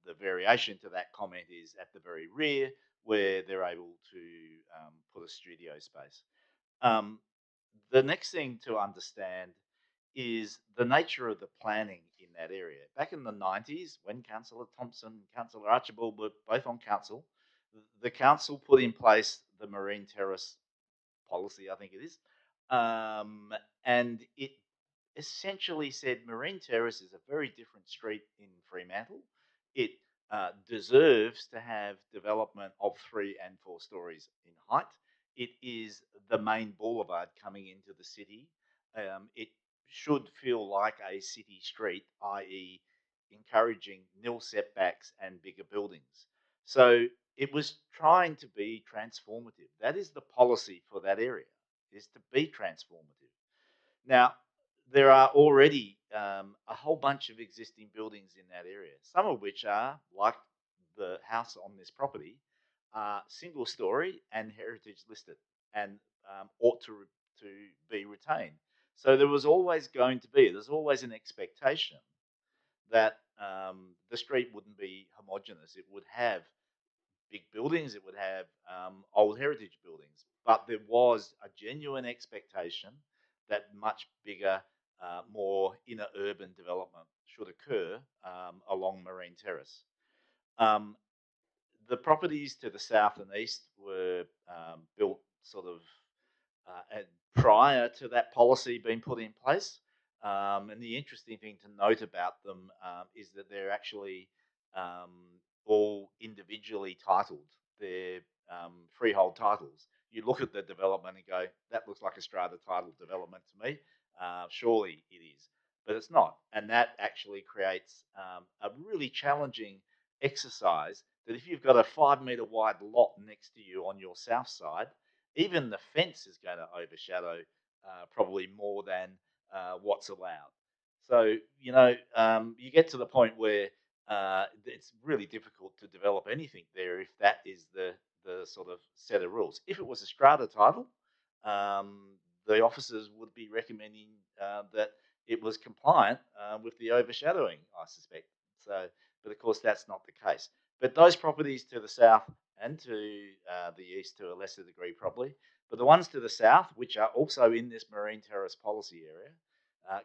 The variation to that comment is at the very rear, where they're able to put a studio space. The next thing to understand is the nature of the planning in that area. Back in the 90s, when Councillor Thompson and Councillor Archibald were both on council, the council put in place the Marine Terrace policy, I think it is, and it essentially said Marine Terrace is a very different street in Fremantle. It deserves to have development of 3 and 4 stories in height. It is the main boulevard coming into the city. It should feel like a city street, i.e. encouraging nil setbacks and bigger buildings. So it was trying to be transformative. That is the policy for that area, is to be transformative. Now, there are already a whole bunch of existing buildings in that area, some of which are, like the house on this property, single story and heritage listed and ought to be retained. So there's always an expectation that the street wouldn't be homogenous. It would have big buildings, it would have old heritage buildings, but there was a genuine expectation that much bigger, more inner urban development should occur along Marine Terrace. The properties to the south and east were built sort of prior to that policy being put in place. And the interesting thing to note about them is that they're actually all individually titled. their freehold titles. You look at the development and go, that looks like a strata title development to me. Surely it is, but it's not. And that actually creates a really challenging exercise that if you've got a 5 metre wide lot next to you on your south side, even the fence is going to overshadow probably more than what's allowed. So, you get to the point where it's really difficult to develop anything there if that is the sort of set of rules. If it was a strata title, the officers would be recommending that it was compliant with the overshadowing, I suspect. So, but of course that's not the case. But those properties to the south and to the east to a lesser degree probably, but the ones to the south, which are also in this marine terrace policy area,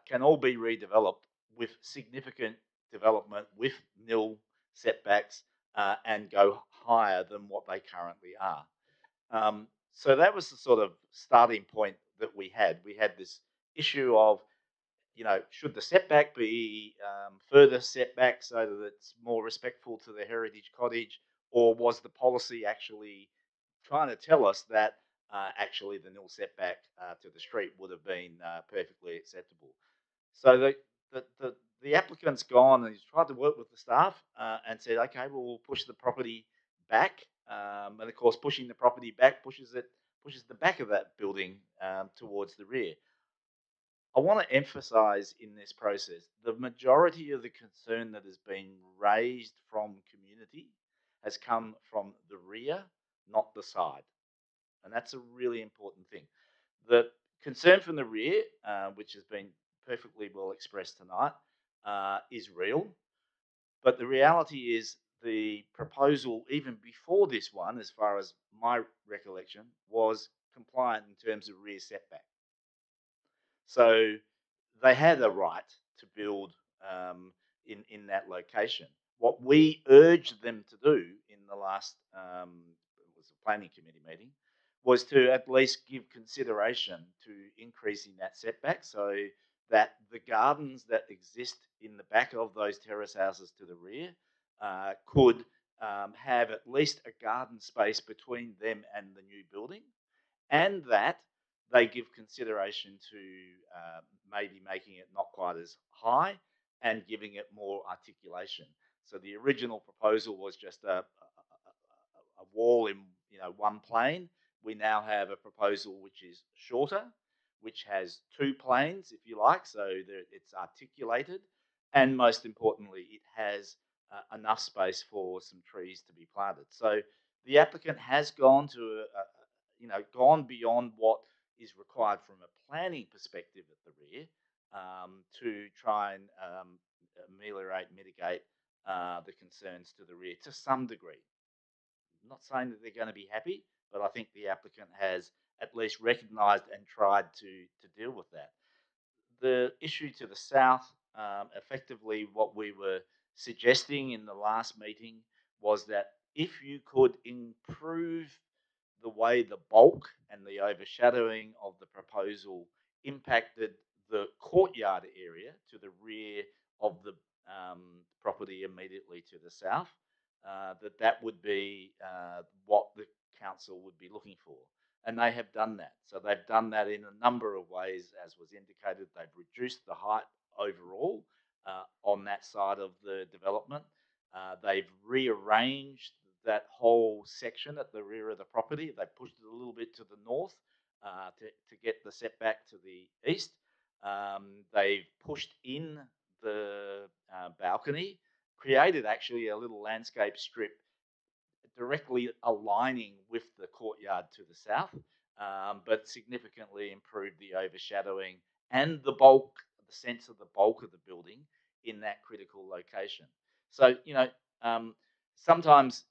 can all be redeveloped with significant development with nil setbacks and go higher than what they currently are. So that was the sort of starting point that we had. We had this issue of, should the setback be further setback so that it's more respectful to the heritage cottage, or was the policy actually trying to tell us that actually the nil setback to the street would have been perfectly acceptable? So the applicant's gone and he's tried to work with the staff and said, okay, well, we'll push the property back. And of course, pushing the property back pushes the back of that building towards the rear. I want to emphasise in this process, the majority of the concern that has been raised from community has come from the rear, not the side. And that's a really important thing. The concern from the rear, which has been perfectly well expressed tonight, is real. But the reality is the proposal, even before this one, as far as my recollection, was compliant in terms of rear setback. So they had a right to build in that location. What we urged them to do in the last it was a planning committee meeting was to at least give consideration to increasing that setback so that the gardens that exist in the back of those terrace houses to the rear could have at least a garden space between them and the new building, and that they give consideration to maybe making it not quite as high and giving it more articulation. So the original proposal was just a wall in one plane. We now have a proposal which is shorter, which has two planes, if you like, so that it's articulated, and most importantly, it has enough space for some trees to be planted. So the applicant has gone to gone beyond what is required from a planning perspective at the rear to try and mitigate the concerns to the rear to some degree. I'm not saying that they're going to be happy, but I think the applicant has at least recognised and tried to deal with that. The issue to the south, effectively what we were suggesting in the last meeting was that if you could improve the way the bulk and the overshadowing of the proposal impacted the courtyard area to the rear of the property immediately to the south, that would be what the council would be looking for. And they have done that. So they've done that in a number of ways, as was indicated. They've reduced the height overall on that side of the development. They've rearranged that whole section at the rear of the property. They pushed it a little bit to the north to get the setback to the east. They've pushed in the balcony, created actually a little landscape strip directly aligning with the courtyard to the south, but significantly improved the overshadowing and the bulk, the sense of the bulk of the building in that critical location. So, sometimes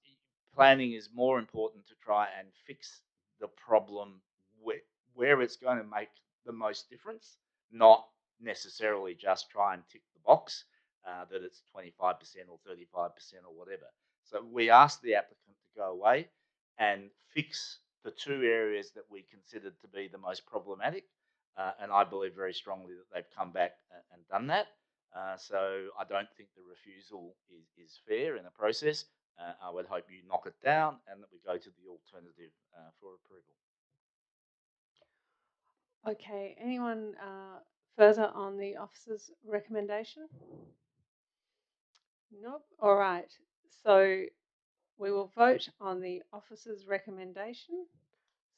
planning is more important to try and fix the problem where it's going to make the most difference, not necessarily just try and tick the box that it's 25% or 35% or whatever. So we asked the applicant to go away and fix the two areas that we considered to be the most problematic, and I believe very strongly that they've come back and done that. So I don't think the refusal is fair in the process. I would hope you knock it down and that we go to the alternative for approval. Okay, anyone further on the officer's recommendation? Nope. All right. So we will vote on the officer's recommendation.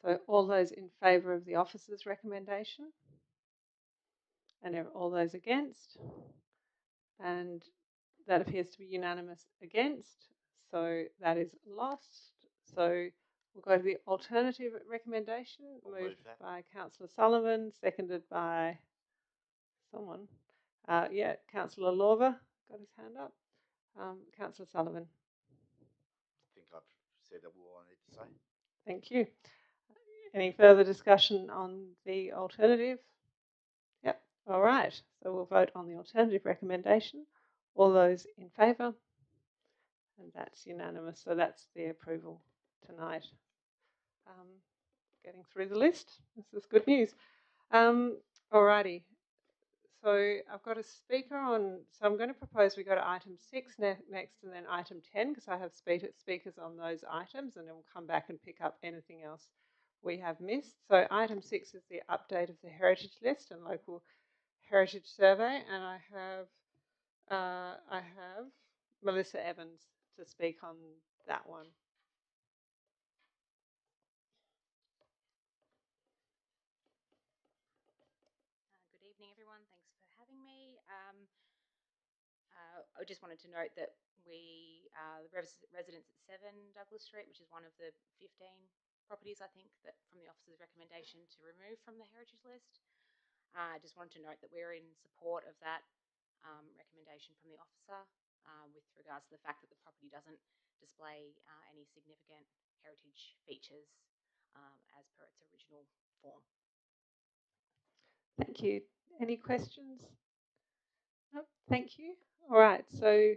So all those in favour of the officer's recommendation? And all those against? And that appears to be unanimous against. So that is lost. So we'll go to the alternative recommendation, moved by Councillor Sullivan, seconded by someone. Yeah, Councillor Lorber got his hand up. Councillor Sullivan. I think I've said all I need to say. Thank you. Any further discussion on the alternative? Yep. All right. So we'll vote on the alternative recommendation. All those in favour? And that's unanimous. So that's the approval tonight. Getting through the list. This is good news. Alrighty. So I've got a speaker on. So I'm going to propose we go to item 6 next, and then item 10, because I have speakers on those items, and then we'll come back and pick up anything else we have missed. So item 6 is the update of the heritage list and local heritage survey, and I have Melissa Evans to speak on that one. Good evening, everyone. Thanks for having me. I just wanted to note that we are the residents at 7 Douglas Street, which is one of the 15 properties, I think, that from the officer's recommendation to remove from the heritage list. I just wanted to note that we're in support of that recommendation from the officer with regards to the fact that the property doesn't display any significant heritage features as per its original form. Thank you. Any questions? No, thank you. All right, so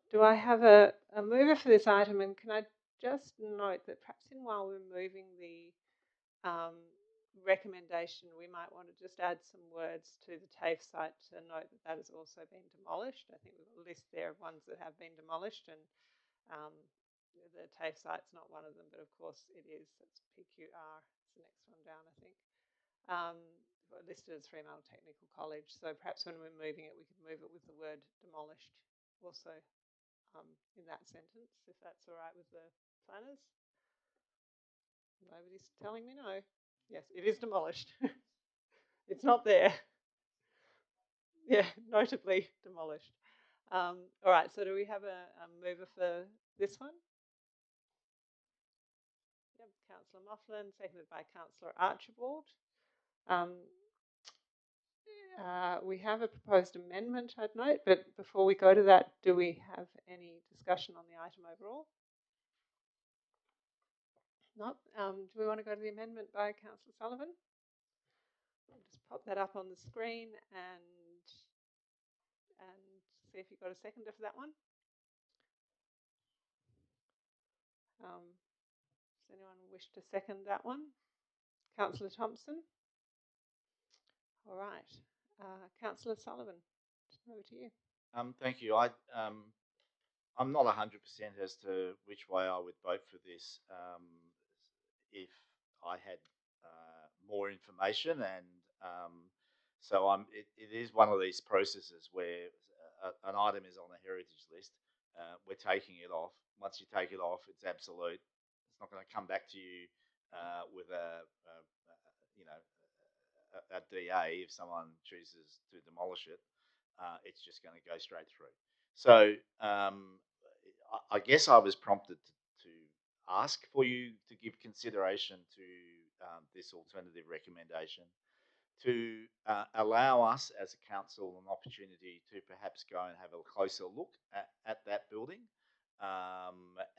do I have a mover for this item? And can I just note that perhaps while we're moving the recommendation, we might want to just add some words to the TAFE site to note that that has also been demolished. I think we've got a list there of ones that have been demolished, and the TAFE site's not one of them, but of course it is. It's PQR. It's the next one down, I think. Listed as Fremantle Technical College. So perhaps when we're moving it, we could move it with the word demolished also in that sentence, if that's all right with the planners. Nobody's telling me no. Yes, it is demolished. It's not there. Yeah, notably demolished. All right, so do we have a mover for this one? Yep, Councillor Moughlin, seconded by Councillor Archibald. We have a proposed amendment, I'd note, but before we go to that, do we have any discussion on the item overall? No. Do we want to go to the amendment by Councillor Sullivan? I'll just pop that up on the screen and see if you've got a seconder for that one. Does anyone wish to second that one? Councillor Thompson? All right. Councillor Sullivan, over to you. Thank you. I'm not 100% as to which way I would vote for this if I had more information, and so it is one of these processes where an item is on the heritage list. We're taking it off. Once you take it off, it's absolute. It's not going to come back to you with a DA if someone chooses to demolish it. It's just going to go straight through. So I guess I was prompted to ask for you to give consideration to this alternative recommendation to allow us as a council an opportunity to perhaps go and have a closer look at that building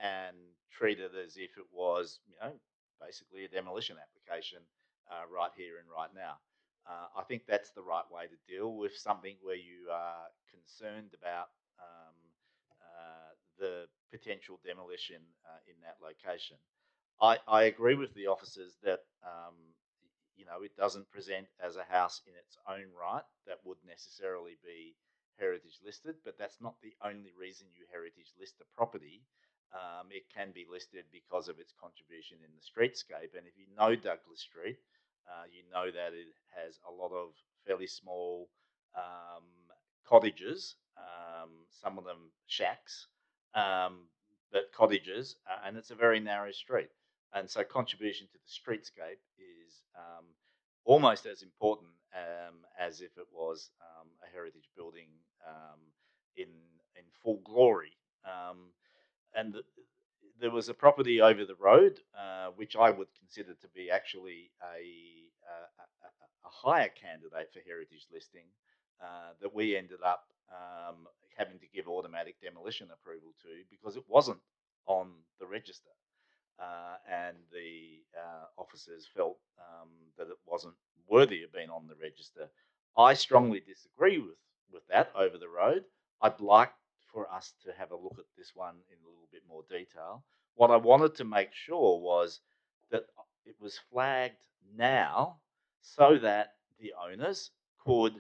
and treat it as if it was, basically a demolition application right here and right now. I think that's the right way to deal with something where you are concerned about the potential demolition in that location. I agree with the officers that it doesn't present as a house in its own right that would necessarily be heritage listed, but that's not the only reason you heritage list a property. it can be listed because of its contribution in the streetscape. And if you know Douglas Street, you know that it has a lot of fairly small cottages, some of them shacks, but cottages, and it's a very narrow street. And so contribution to the streetscape is almost as important as if it was a heritage building in full glory. And there was a property over the road, which I would consider to be actually a higher candidate for heritage listing, that we ended up having to give automatic demolition approval to because it wasn't on the register. And the officers felt that it wasn't worthy of being on the register. I strongly disagree with that over the road. I'd like for us to have a look at this one in a little bit more detail. What I wanted to make sure was that it was flagged now so that the owners could,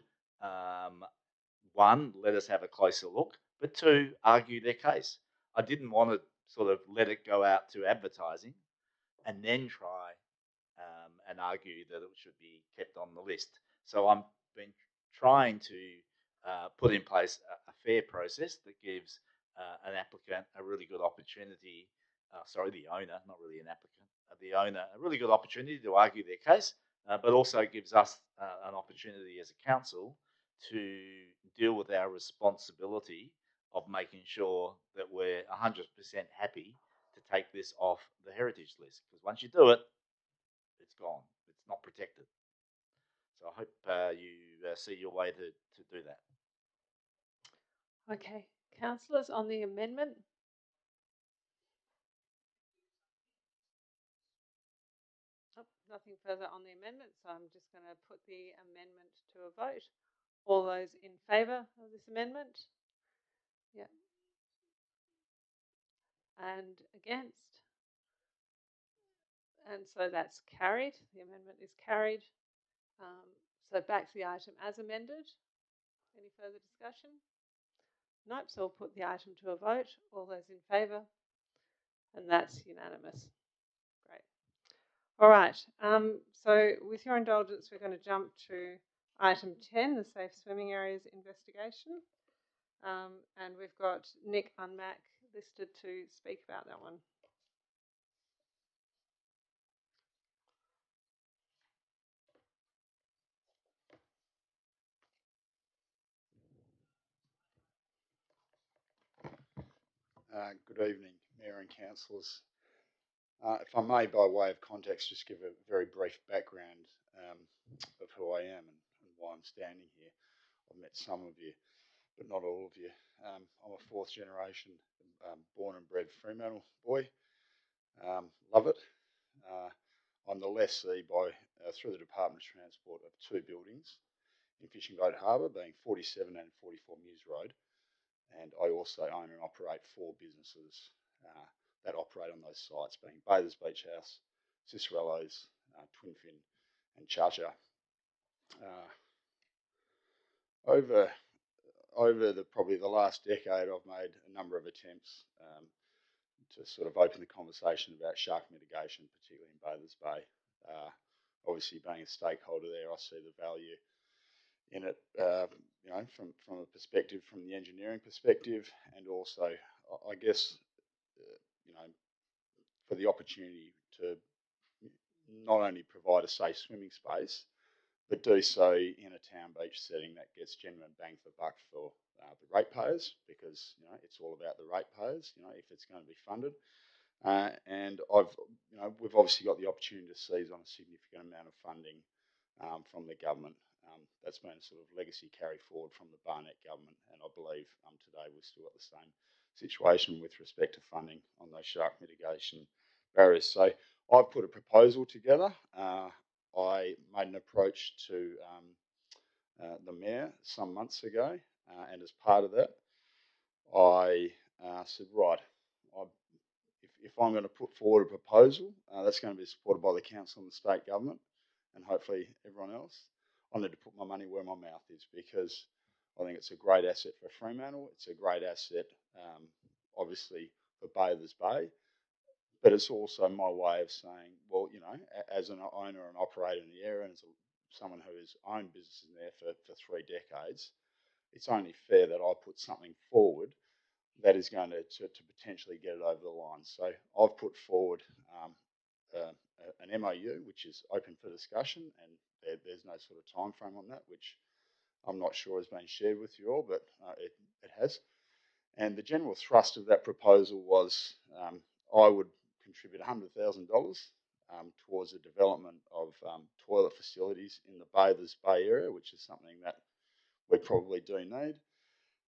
one, let us have a closer look, but two, argue their case. I didn't want to sort of let it go out to advertising and then try and argue that it should be kept on the list. So I've been trying to put in place a fair process that gives an applicant a really good opportunity, the owner, not really an applicant, the owner a really good opportunity to argue their case, but also gives us an opportunity as a council to deal with our responsibility of making sure that we're 100% happy to take this off the heritage list. Because once you do it, it's gone. It's not protected. So I hope you see your way to do that. Okay, councillors, on the amendment. Oh, nothing further on the amendment, so I'm just going to put the amendment to a vote. All those in favour of this amendment? Yeah. And against? And so that's carried. The amendment is carried. So back to the item as amended. Any further discussion? Nope, so we'll put the item to a vote. All those in favour? And that's unanimous. Great. All right, so with your indulgence, we're going to jump to item 10, the Safe Swimming Areas investigation. And we've got Nick Unmack listed to speak about that one. Good evening, Mayor and councillors. If I may, by way of context, just give a very brief background of who I am and why I'm standing here. I've met some of you, but not all of you. I'm a fourth generation born and bred Fremantle boy. Love it. I'm the lessee through the Department of Transport of two buildings in Fishing Boat Harbour, being 47 and 44 Mews Road. And I also own and operate four businesses that operate on those sites, being Bathers Beach House, Cicerello's, Twinfin and Cha-Cha. Over probably the last decade, I've made a number of attempts to sort of open the conversation about shark mitigation, particularly in Bathers Bay. Obviously, being a stakeholder there, I see the value in it, from a perspective, from the engineering perspective, and also, I guess, for the opportunity to not only provide a safe swimming space, but do so in a town beach setting that gets genuine bang for buck for the ratepayers, because it's all about the ratepayers. If it's going to be funded, and we've obviously got the opportunity to seize on a significant amount of funding from the government. That's been a sort of legacy carry forward from the Barnett government, and I believe today we've still got the same situation with respect to funding on those shark mitigation barriers. So I've put a proposal together. I made an approach to the Mayor some months ago, and as part of that, I said, right, if I'm going to put forward a proposal that's going to be supported by the council and the state government, and hopefully everyone else, I need to put my money where my mouth is, because I think it's a great asset for Fremantle. It's a great asset, obviously, for Bathers Bay. But it's also my way of saying, well, you know, as an owner and operator in the area, and as someone who has owned businesses there for 3 decades, it's only fair that I put something forward that is going to potentially get it over the line. So I've put forward an MOU, which is open for discussion, and there's no sort of time frame on that, which I'm not sure has been shared with you all, but it has. And the general thrust of that proposal was I would contribute $100,000 towards the development of toilet facilities in the Bathers Bay area, which is something that we probably do need.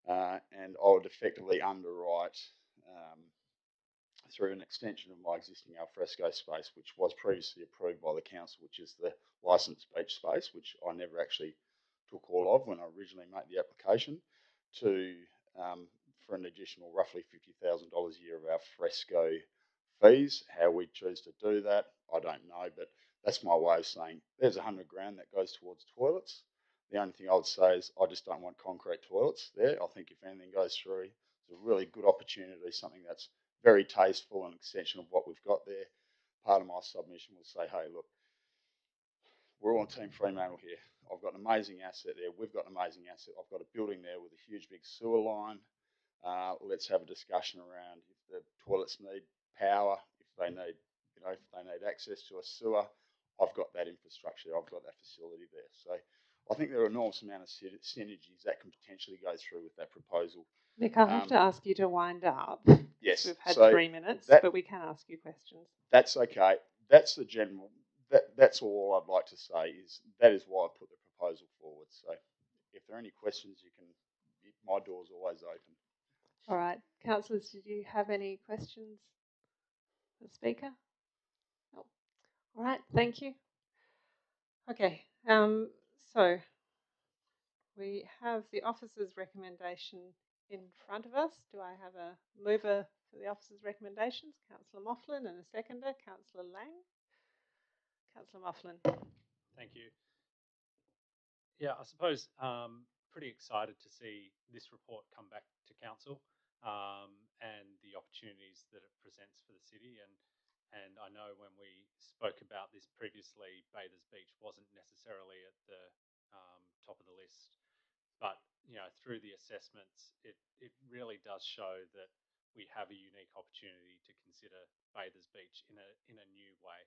And I would effectively underwrite through an extension of my existing alfresco space, which was previously approved by the council, which is the licensed beach space, which I never actually took all of when I originally made the application, to for an additional roughly $50,000 a year of alfresco fees. How we choose to do that, I don't know, but that's my way of saying there's $100 grand that goes towards toilets. The only thing I would say is I just don't want concrete toilets there. I think if anything goes through, it's a really good opportunity, something that's very tasteful, an extension of what we've got there. Part of my submission will say, hey, look, we're all on Team Fremantle here. I've got an amazing asset there. We've got an amazing asset. I've got a building there with a huge big sewer line. Let's have a discussion around if the toilets need power, if they need, you know, if they need access to a sewer. I've got that infrastructure. I've got that facility there. So I think there are an enormous amount of synergies that can potentially go through with that proposal. Nick, I have to ask you to wind up. Yes. We've had so 3 minutes, but we can ask you questions. That's okay. That's the general. That's all I'd like to say. That is why I put the proposal forward. So, if there are any questions, you can. My door's always open. All right, councillors, did you have any questions for the speaker? No. All right, thank you. Okay, so we have the officer's recommendation in front of us. Do I have a mover for the officer's recommendations? Councillor Moughlin, and a seconder, Councillor Lang. Councillor Moughlin. Thank you. Yeah, I suppose pretty excited to see this report come back to council and the opportunities that it presents for the city. And I know when we spoke about this previously, Bathers Beach wasn't necessarily at the top of the list, but you know, through the assessments, it really does show that we have a unique opportunity to consider Bathers Beach in a new way.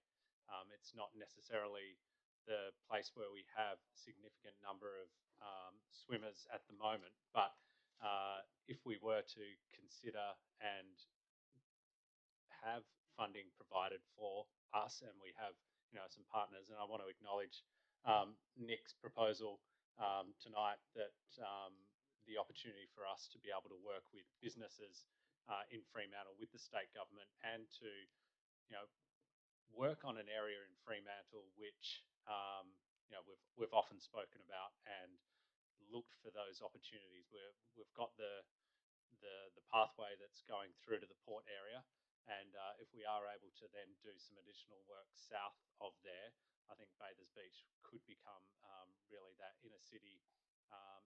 It's not necessarily the place where we have a significant number of swimmers at the moment, but if we were to consider and have funding provided for us, and we have, you know, some partners, and I want to acknowledge Nick's proposal tonight, that the opportunity for us to be able to work with businesses in Fremantle, with the state government, and to, you know, work on an area in Fremantle which you know, we've often spoken about and looked for those opportunities. We've got the pathway that's going through to the port area, and if we are able to then do some additional work south of there, I think Bathers Beach could become really that inner city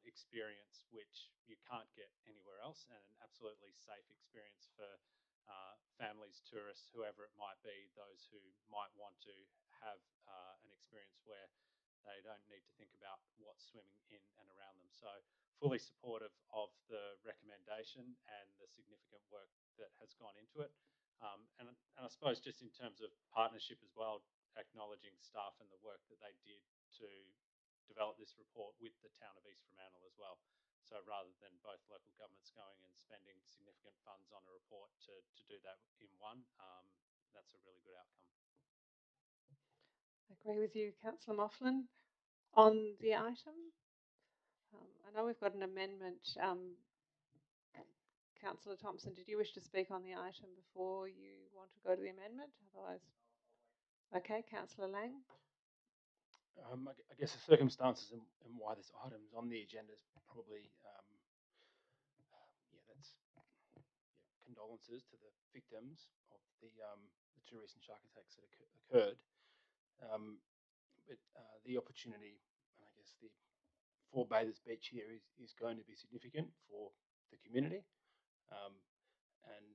experience which you can't get anywhere else, and an absolutely safe experience for families, tourists, whoever it might be, those who might want to have an experience where they don't need to think about what's swimming in and around them. So fully supportive of the recommendation and the significant work that has gone into it. And I suppose just in terms of partnership as well, acknowledging staff and the work that they did to develop this report with the town of East Fremantle as well. So rather than both local governments going and spending significant funds on a report to do that in one, that's a really good outcome. I agree with you, Councillor Moughlin. On the item, I know we've got an amendment. Councillor Thompson, did you wish to speak on the item before you want to go to the amendment? Otherwise, okay, Councillor Lang. I guess the circumstances and why this item is on the agenda is probably, condolences to the victims of the two recent shark attacks that occurred. But the opportunity, and I guess for Bathers Beach here is going to be significant for the community. And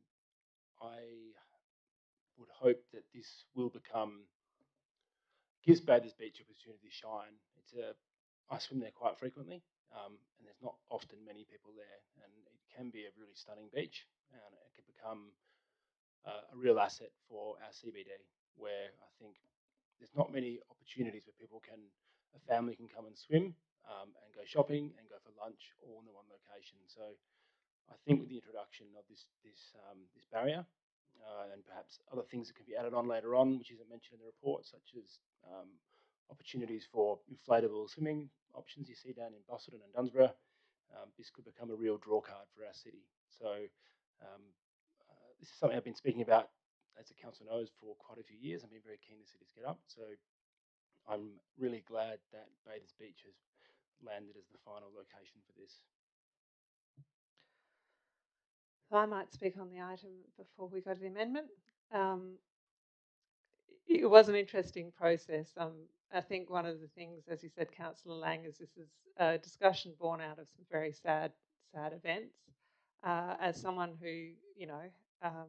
I would hope that this will gives Bathurst Beach an opportunity to shine. I swim there quite frequently, and there's not often many people there, and it can be a really stunning beach, and it can become a real asset for our CBD, where I think there's not many opportunities where a family can come and swim and go shopping and go for lunch all in the one location. So I think with the introduction of this barrier and perhaps other things that can be added on later on, which isn't mentioned in the report, such as opportunities for inflatable swimming options you see down in Busselton and Dunsborough, this could become a real draw card for our city. So this is something I've been speaking about, as the council knows, for quite a few years. I've been very keen to see this get up. So I'm really glad that Bathurst Beach has landed as the final location for this. So I might speak on the item before we go to the amendment. It was an interesting process. I think one of the things, as you said, Councillor Lang, is this is a discussion born out of some very sad events. As someone who, I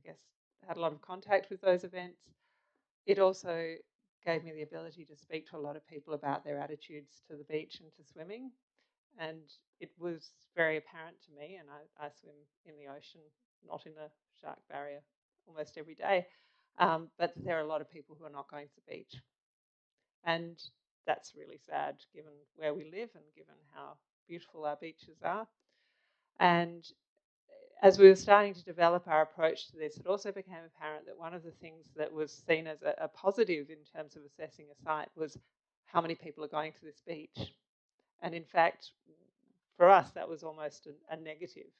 guess, had a lot of contact with those events, it also gave me the ability to speak to a lot of people about their attitudes to the beach and to swimming. And it was very apparent to me, and I swim in the ocean, not in a shark barrier, almost every day, but there are a lot of people who are not going to the beach. And that's really sad, given where we live and given how beautiful our beaches are. And as we were starting to develop our approach to this, it also became apparent that one of the things that was seen as a positive in terms of assessing a site was how many people are going to this beach. And in fact, for us, that was almost a negative.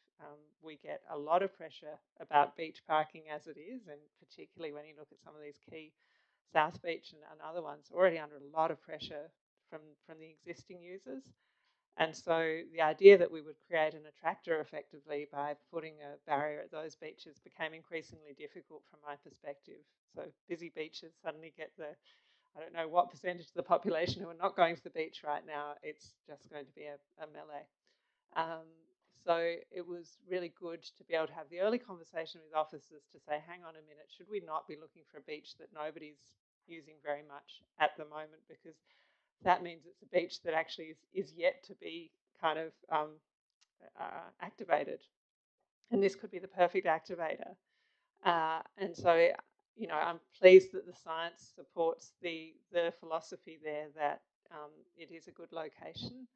We get a lot of pressure about beach parking as it is, and particularly when you look at some of these key South Beach and other ones, already under a lot of pressure from the existing users. And so the idea that we would create an attractor effectively by putting a barrier at those beaches became increasingly difficult from my perspective. So busy beaches suddenly get I don't know what percentage of the population who are not going to the beach right now. It's just going to be a melee. So it was really good to be able to have the early conversation with officers to say, hang on a minute, should we not be looking for a beach that nobody's using very much at the moment? Because that means it's a beach that actually is yet to be kind of activated. And this could be the perfect activator. And so, I'm pleased that the science supports the philosophy there that it is a good location.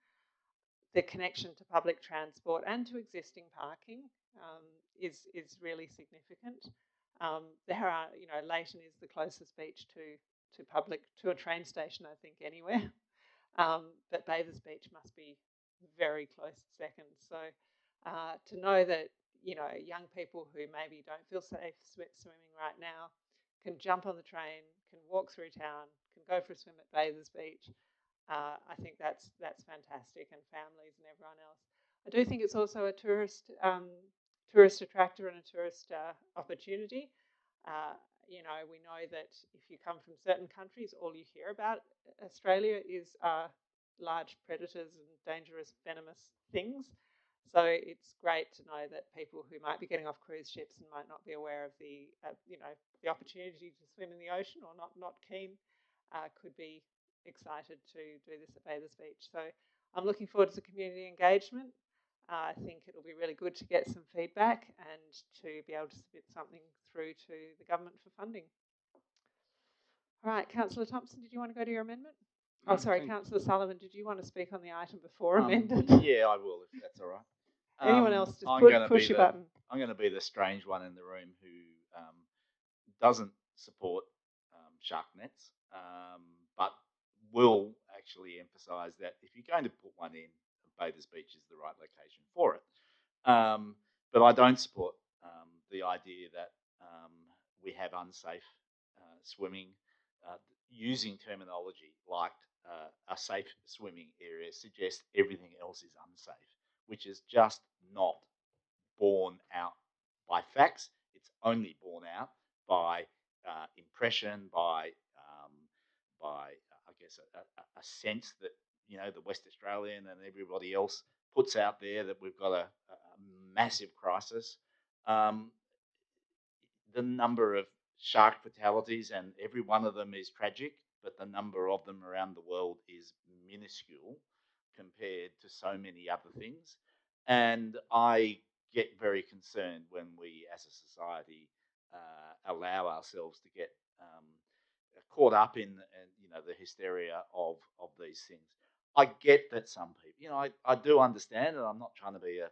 The connection to public transport and to existing parking is really significant. There are, Leighton is the closest beach to a train station, I think, anywhere. But Bathurst Beach must be very close second. So to know that, young people who maybe don't feel safe swimming right now can jump on the train, can walk through town, can go for a swim at Bathurst Beach. I think that's fantastic, and families and everyone else. I do think it's also a tourist attractor and a tourist opportunity. We know that if you come from certain countries, all you hear about Australia is large predators and dangerous, venomous things. So it's great to know that people who might be getting off cruise ships and might not be aware of the opportunity to swim in the ocean or not keen could be excited to do this at Bathurst Beach. So I'm looking forward to community engagement. I think it'll be really good to get some feedback and to be able to submit something through to the government for funding. All right, Councillor Thompson, did you want to go to your amendment? Oh, sorry, Councillor Sullivan, did you want to speak on the item before amended? Yeah, I will, if that's all right. Anyone else, just push your button. I'm going to be the strange one in the room who doesn't support shark nets, but will actually emphasise that if you're going to put one in, Bathurst Beach is the right location for it. But I don't support the idea that we have unsafe swimming. Using terminology like a safe swimming area suggests everything else is unsafe, which is just not borne out by facts. It's only borne out by impression, by I guess a sense that the West Australian and everybody else puts out there that we've got a massive crisis. the number of shark fatalities, and every one of them is tragic, but the number of them around the world is minuscule compared to so many other things. And I get very concerned when we, as a society, allow ourselves to get caught up in the hysteria of these things. I get that some people, I do understand, and I'm not trying to be a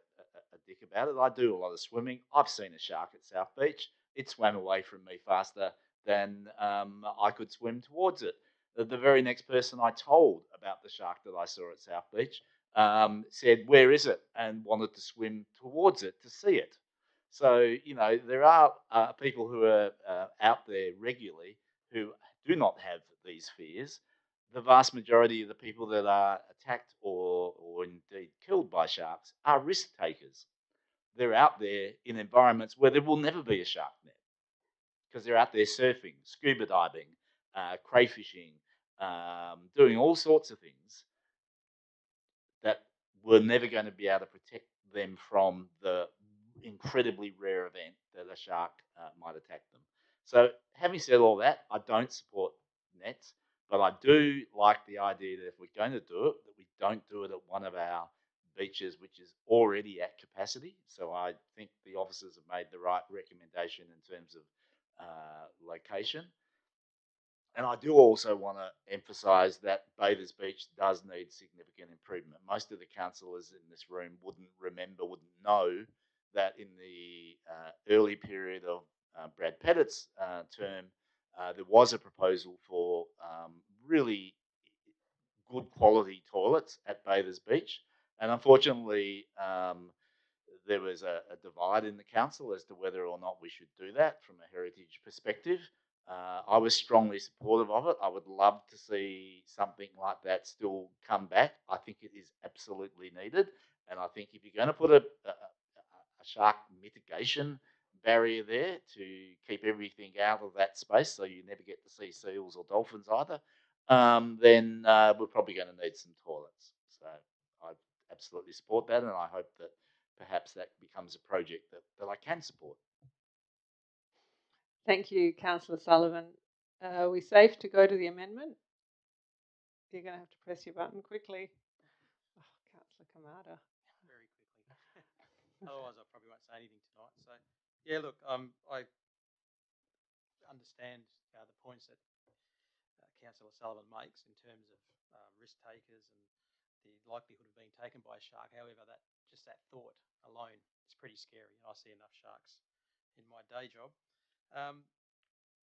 dick about it. I do a lot of swimming. I've seen a shark at South Beach. It swam away from me faster than I could swim towards it. The very next person I told about the shark that I saw at South Beach said, "Where is it?" and wanted to swim towards it to see it. So, there are people who are out there regularly who do not have these fears. The vast majority of the people that are attacked or indeed killed by sharks are risk takers. They're out there in environments where there will never be a shark net because they're out there surfing, scuba diving, crayfishing, doing all sorts of things that we're never going to be able to protect them from the incredibly rare event that a shark might attack them. So having said all that, I don't support nets, but I do like the idea that if we're going to do it, that we don't do it at one of our beaches which is already at capacity. So I think the officers have made the right recommendation in terms of location. And I do also want to emphasise that Bathers Beach does need significant improvement. Most of the councillors in this room wouldn't know that in the early period of Brad Pettit's term, there was a proposal for really good quality toilets at Bathers Beach. And unfortunately, there was a divide in the council as to whether or not we should do that from a heritage perspective. I was strongly supportive of it. I would love to see something like that still come back. I think it is absolutely needed. And I think if you're going to put a shark mitigation barrier there to keep everything out of that space so you never get to see seals or dolphins either, then we're probably going to need some toilets. So I absolutely support that, and I hope that perhaps that becomes a project that I can support. Thank you, Councillor Sullivan. Are we safe to go to the amendment? You're going to have to press your button quickly. Oh, Councillor Kamada. Very quickly. Otherwise, I probably won't say anything tonight. So, yeah, look, I understand the points that Councillor Sullivan makes in terms of risk takers and the likelihood of being taken by a shark. However, that thought alone is pretty scary. I see enough sharks in my day job.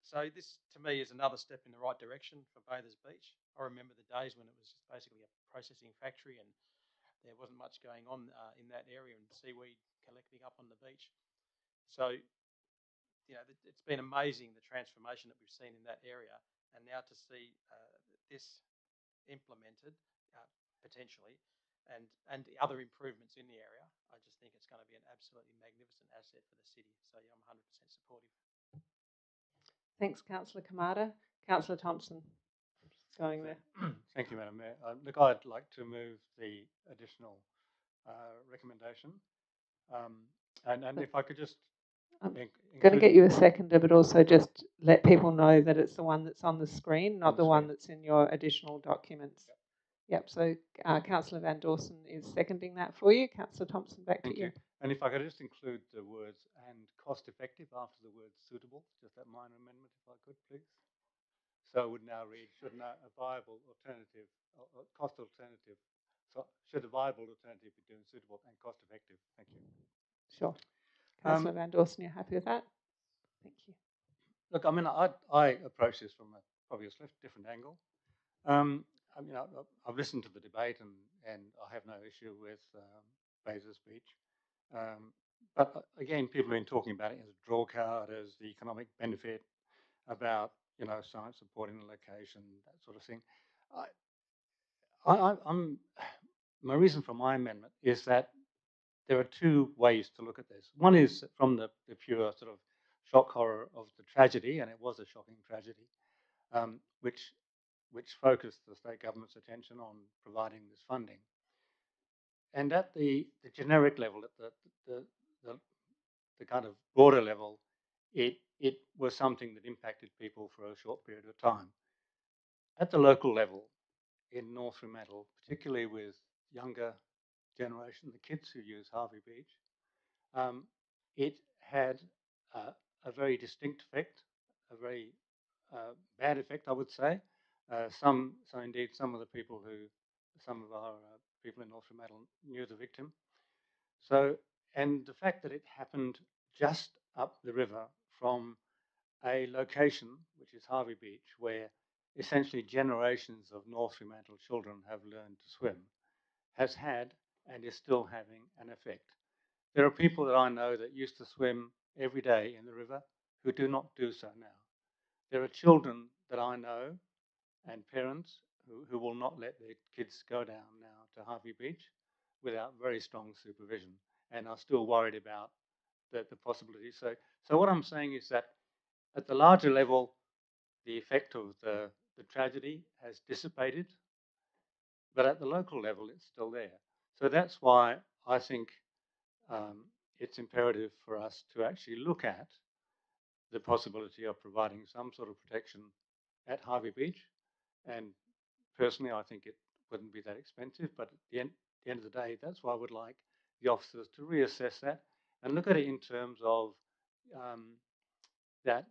So this, to me, is another step in the right direction for Bathers Beach. I remember the days when it was just basically a processing factory and there wasn't much going on in that area and seaweed collecting up on the beach. So, it's been amazing the transformation that we've seen in that area, and now to see this implemented potentially and the other improvements in the area, I just think it's going to be an absolutely magnificent asset for the city. So yeah, I'm 100% supportive. Thanks, Councillor Kamada. Councillor Thompson, going there. Thank you, Madam Mayor. Look, I'd like to move the additional recommendation. And if I could just... I'm going to get you a seconder, but also just let people know that it's the one that's on the screen, not the one that's in your additional documents. Yep, so Councillor Van Dawson is seconding that for you. Councillor Thompson, back to you. And if I could just include the words "and cost-effective" after the word "suitable," just that minor amendment, if I could, please. So it would now read, should a viable alternative, cost alternative, so should a viable alternative be doing suitable and cost-effective? Thank you. Sure. Councillor Van Dawson, you're happy with that? Thank you. Look, I mean, I approach this from probably a different angle. I mean, I've listened to the debate and I have no issue with Bathers Beach. But again, people have been talking about it as a draw card, as the economic benefit, about science supporting the location, that sort of thing. My reason for my amendment is that there are two ways to look at this. One is from the pure sort of shock horror of the tragedy, and it was a shocking tragedy, which focused the state government's attention on providing this funding. And at the generic level, at the kind of broader level, it it was something that impacted people for a short period of time. At the local level in North Fremantle, particularly with younger generation, the kids who use Harvey Beach, it had a very distinct effect, a very bad effect, I would say. So indeed, some of our people in North Fremantle knew the victim. So, and the fact that it happened just up the river from a location, which is Harvey Beach, where essentially generations of North Fremantle children have learned to swim, has had and is still having an effect. There are people that I know that used to swim every day in the river who do not do so now. There are children that I know and parents who will not let their kids go down now to Harvey Beach without very strong supervision and are still worried about the possibilities. So what I'm saying is that at the larger level, the effect of the tragedy has dissipated, but at the local level, it's still there. So that's why I think it's imperative for us to actually look at the possibility of providing some sort of protection at Harvey Beach. And personally, I think it wouldn't be that expensive, but at the end of the day, that's why I would like the officers to reassess that and look at it in terms of that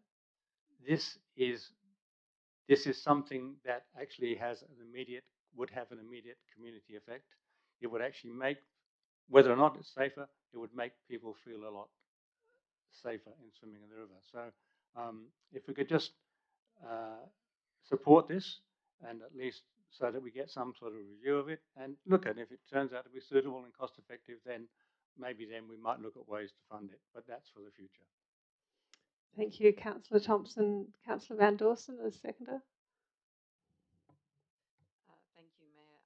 this is something that actually would have an immediate community effect. It would actually make, whether or not it's safer, it would make people feel a lot safer in swimming in the river. So if we could just support this, and at least so that we get some sort of review of it and look at it. If it turns out to be suitable and cost effective, then maybe we might look at ways to fund it, but that's for the future. Thank you, Councillor Thompson. Councillor Van Dawson as seconder. Thank you, Mayor.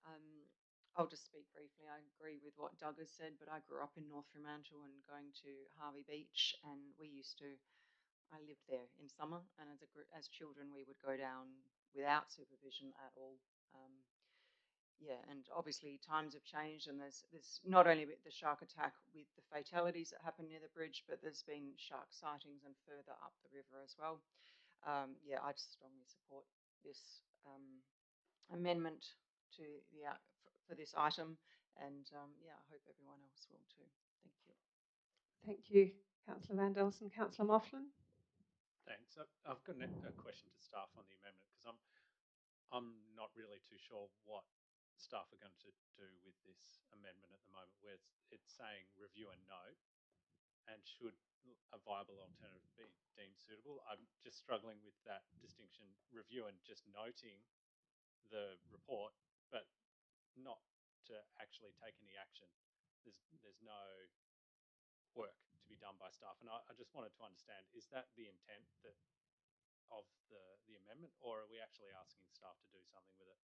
I'll just speak briefly. I agree with what Doug has said, but I grew up in North Fremantle and going to Harvey Beach, and I lived there in summer, and as children we would go down without supervision at all. And obviously times have changed, and there's not only the shark attack with the fatalities that happened near the bridge, but there's been shark sightings and further up the river as well. I just strongly support this amendment to for this item, and I hope everyone else will too. Thank you. Thank you, Councillor Van Dawson. Councillor Moughlin. Thanks. I've got a question to staff on the amendment because I'm not really too sure what staff are going to do with this amendment at the moment, where it's saying review and note, and should a viable alternative be deemed suitable. I'm just struggling with that distinction, review and just noting the report, but not to actually take any action. There's no work to be done by staff, and I just wanted to understand: is that the intent of the amendment, or are we actually asking staff to do something with it?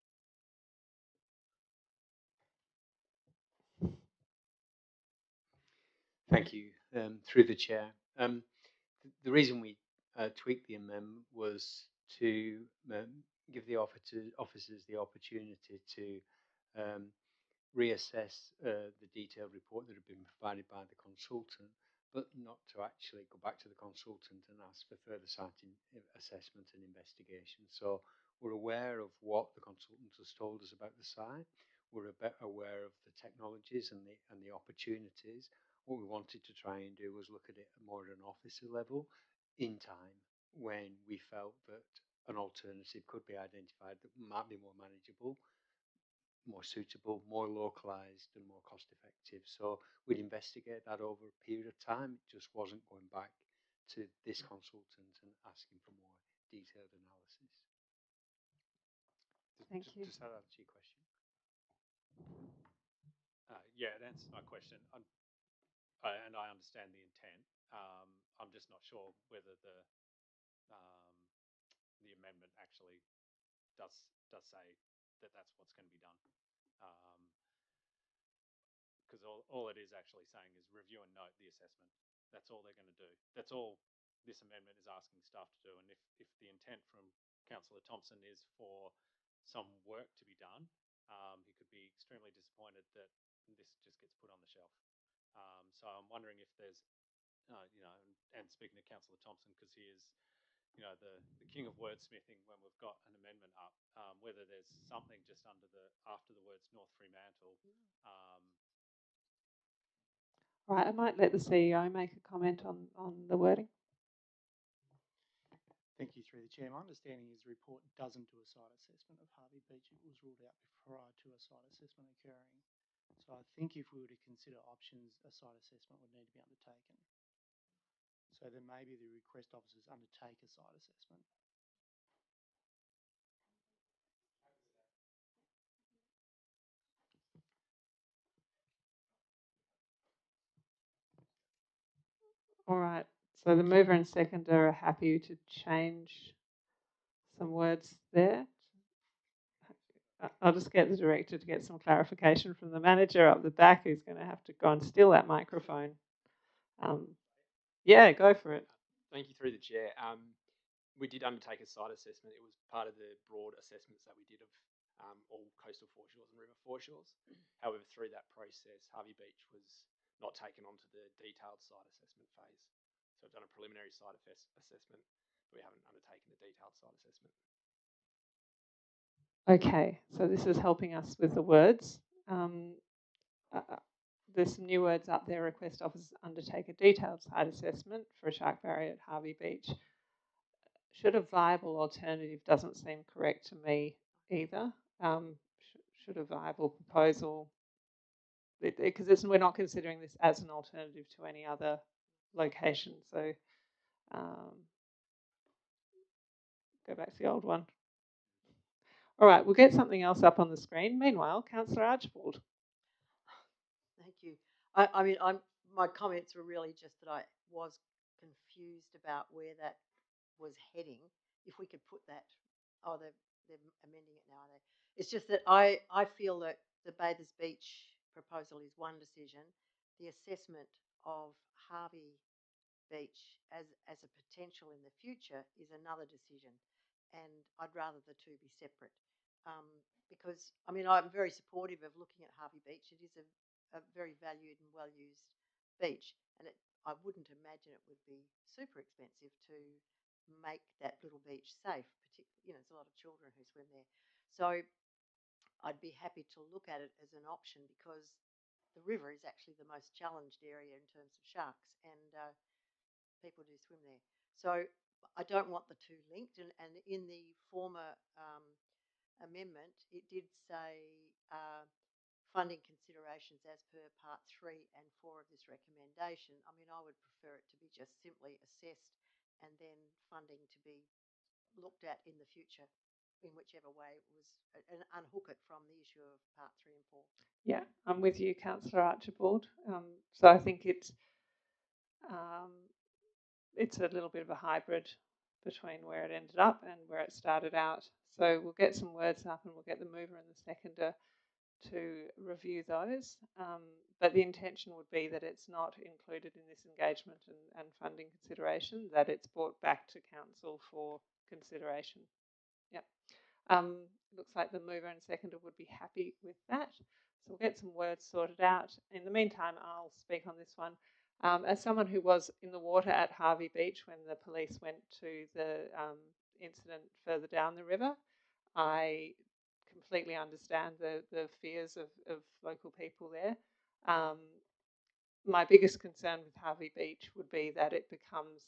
Thank you. Through the chair. The reason we tweaked the amendment was to give the officers the opportunity to reassess the detailed report that had been provided by the consultant, but not to actually go back to the consultant and ask for further site assessment and investigation. So we're aware of what the consultant has told us about the site. We're a bit aware of the technologies and the opportunities. What we wanted to try and do was look at it more at an officer level in time when we felt that an alternative could be identified that might be more manageable, more suitable, more localized and more cost effective. So we'd investigate that over a period of time. It just wasn't going back to this consultant and asking for more detailed analysis. Thank you. Does that answer your question? Yeah, it answers my question. And I understand the intent. I'm just not sure whether the amendment actually does say that that's what's going to be done. Because all it is actually saying is review and note the assessment. That's all they're going to do. That's all this amendment is asking staff to do. And if the intent from Councillor Thompson is for some work to be done, he could be extremely disappointed that this just gets put on the shelf. So I'm wondering if there's and speaking to Councillor Thompson, because he is, the king of wordsmithing when we've got an amendment up, whether there's something just after the words North Fremantle. Right, I might let the CEO make a comment on the wording. Thank you, through the chair. My understanding is the report doesn't do a site assessment of Harvey Beach. It was ruled out prior to a site assessment occurring. So I think if we were to consider options, a site assessment would need to be undertaken. So then maybe the request officers undertake a site assessment. All right, so the mover and seconder are happy to change some words there. I'll just get the director to get some clarification from the manager up the back, who's going to have to go and steal that microphone. Yeah, go for it. Thank you, through the chair. We did undertake a site assessment. It was part of the broad assessments that we did of all coastal foreshores and river foreshores. However, through that process, Harvey Beach was not taken onto the detailed site assessment phase. So we've done a preliminary site assessment, but we haven't undertaken a detailed site assessment. Okay, so this is helping us with the words. There's some new words up there. Request officers undertake a detailed site assessment for a shark barrier at Harvey Beach. Should a viable alternative doesn't seem correct to me either. Should a viable proposal, because we're not considering this as an alternative to any other location. So go back to the old one. All right, we'll get something else up on the screen. Meanwhile, Councillor Archibald. Thank you. My comments were really just that I was confused about where that was heading. If we could put that, they're amending it now, are they? It's just that I feel that the Bathers Beach proposal is one decision. The assessment of Harvey Beach as a potential in the future is another decision, and I'd rather the two be separate. Because I'm very supportive of looking at Harvey Beach. It is a very valued and well-used beach, and I wouldn't imagine it would be super expensive to make that little beach safe. Particularly, there's a lot of children who swim there, so I'd be happy to look at it as an option because the river is actually the most challenged area in terms of sharks, and people do swim there. So I don't want the two linked, and in the former amendment, it did say funding considerations as per Part 3 and 4 of this recommendation. I would prefer it to be just simply assessed and then funding to be looked at in the future in whichever way it was, and unhook it from the issue of Part 3 and 4. Yeah, I'm with you, Councillor Archibald. So I think it's a little bit of a hybrid between where it ended up and where it started out. So we'll get some words up and we'll get the mover and the seconder to review those. But the intention would be that it's not included in this engagement and funding consideration, that it's brought back to council for consideration. Yep. Looks like the mover and seconder would be happy with that. So we'll get some words sorted out. In the meantime, I'll speak on this one. As someone who was in the water at Harvey Beach when the police went to the incident further down the river, I completely understand the fears of local people there. My biggest concern with Harvey Beach would be that it becomes,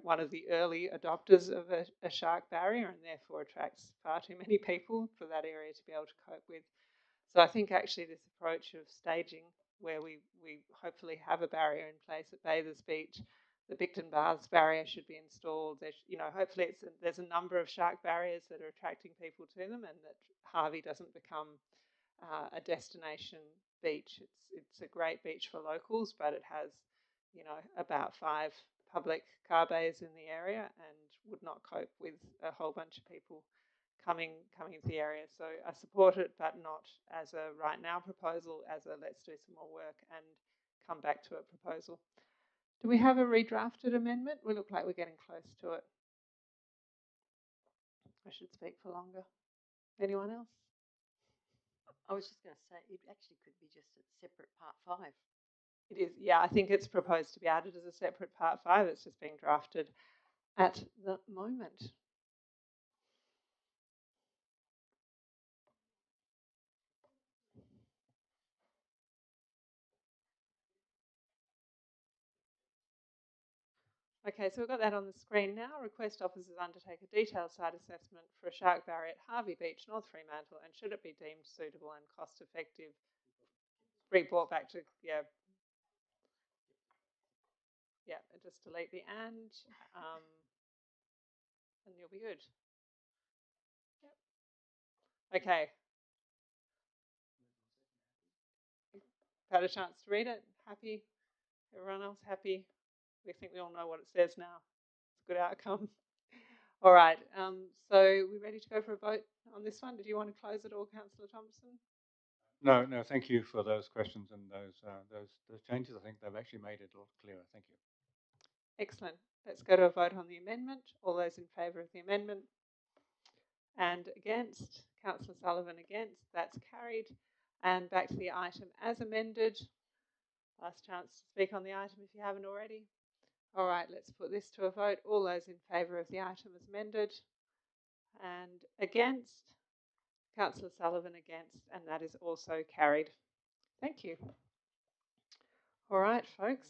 one of the early adopters of a shark barrier and therefore attracts far too many people for that area to be able to cope with. So I think actually this approach of staging, where we hopefully have a barrier in place at Bathers Beach, the Bicton Baths barrier should be installed. Hopefully there's a number of shark barriers that are attracting people to them, and that Harvey doesn't become a destination beach. It's a great beach for locals, but it has, about 5 public car bays in the area and would not cope with a whole bunch of people coming into the area. So I support it, but not as a right now proposal, as a let's do some more work and come back to a proposal. Do we have a redrafted amendment? We look like we're getting close to it. I should speak for longer. Anyone else? I was just going to say, it actually could be just a separate Part 5. It is, yeah, I think it's proposed to be added as a separate part 5. It's just being drafted at the moment. Okay, so we've got that on the screen now. Request officers undertake a detailed site assessment for a shark barrier at Harvey Beach, North Fremantle, and should it be deemed suitable and cost effective, be brought back to, yeah, just delete the and you'll be good. Yep. Okay. Had a chance to read it? Happy? Everyone else happy? We think we all know what it says now. It's a good outcome. All right. So we're ready to go for a vote on this one. Did you want to close it all, Councillor Thompson? No, thank you for those questions and those changes. I think they've actually made it a lot clearer. Thank you. Excellent. Let's go to a vote on the amendment. All those in favour of the amendment? And against? Councillor Sullivan against. That's carried. And back to the item as amended. Last chance to speak on the item if you haven't already. All right, let's put this to a vote. All those in favour of the item as amended? And against? Councillor Sullivan against, and that is also carried. Thank you. All right, folks.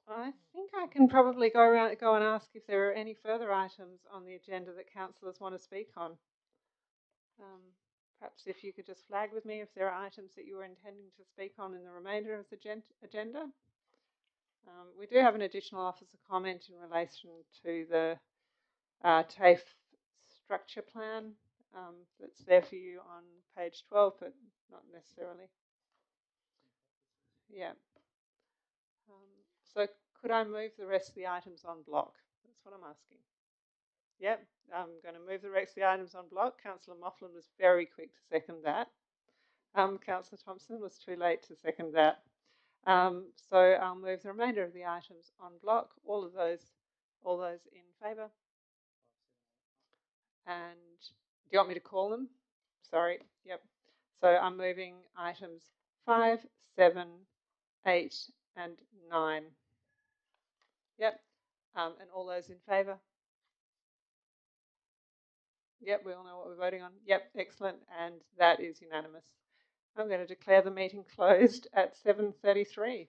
I think I can probably go and ask if there are any further items on the agenda that councillors want to speak on. Perhaps if you could just flag with me if there are items that you were intending to speak on in the remainder of the agenda. We do have an additional officer comment in relation to the TAFE structure plan that's there for you on page 12, but not necessarily. Yeah. So could I move the rest of the items on block? That's what I'm asking. Yep, I'm going to move the rest of the items on block. Councillor Moughlin was very quick to second that. Councillor Thompson was too late to second that. So I'll move the remainder of the items on block. All those in favour? And do you want me to call them? Sorry. Yep. So I'm moving items 5, 7, 8, and 9. Yep. And all those in favour? Yep, we all know what we're voting on. Yep, excellent. And that is unanimous. I'm going to declare the meeting closed at 7:33.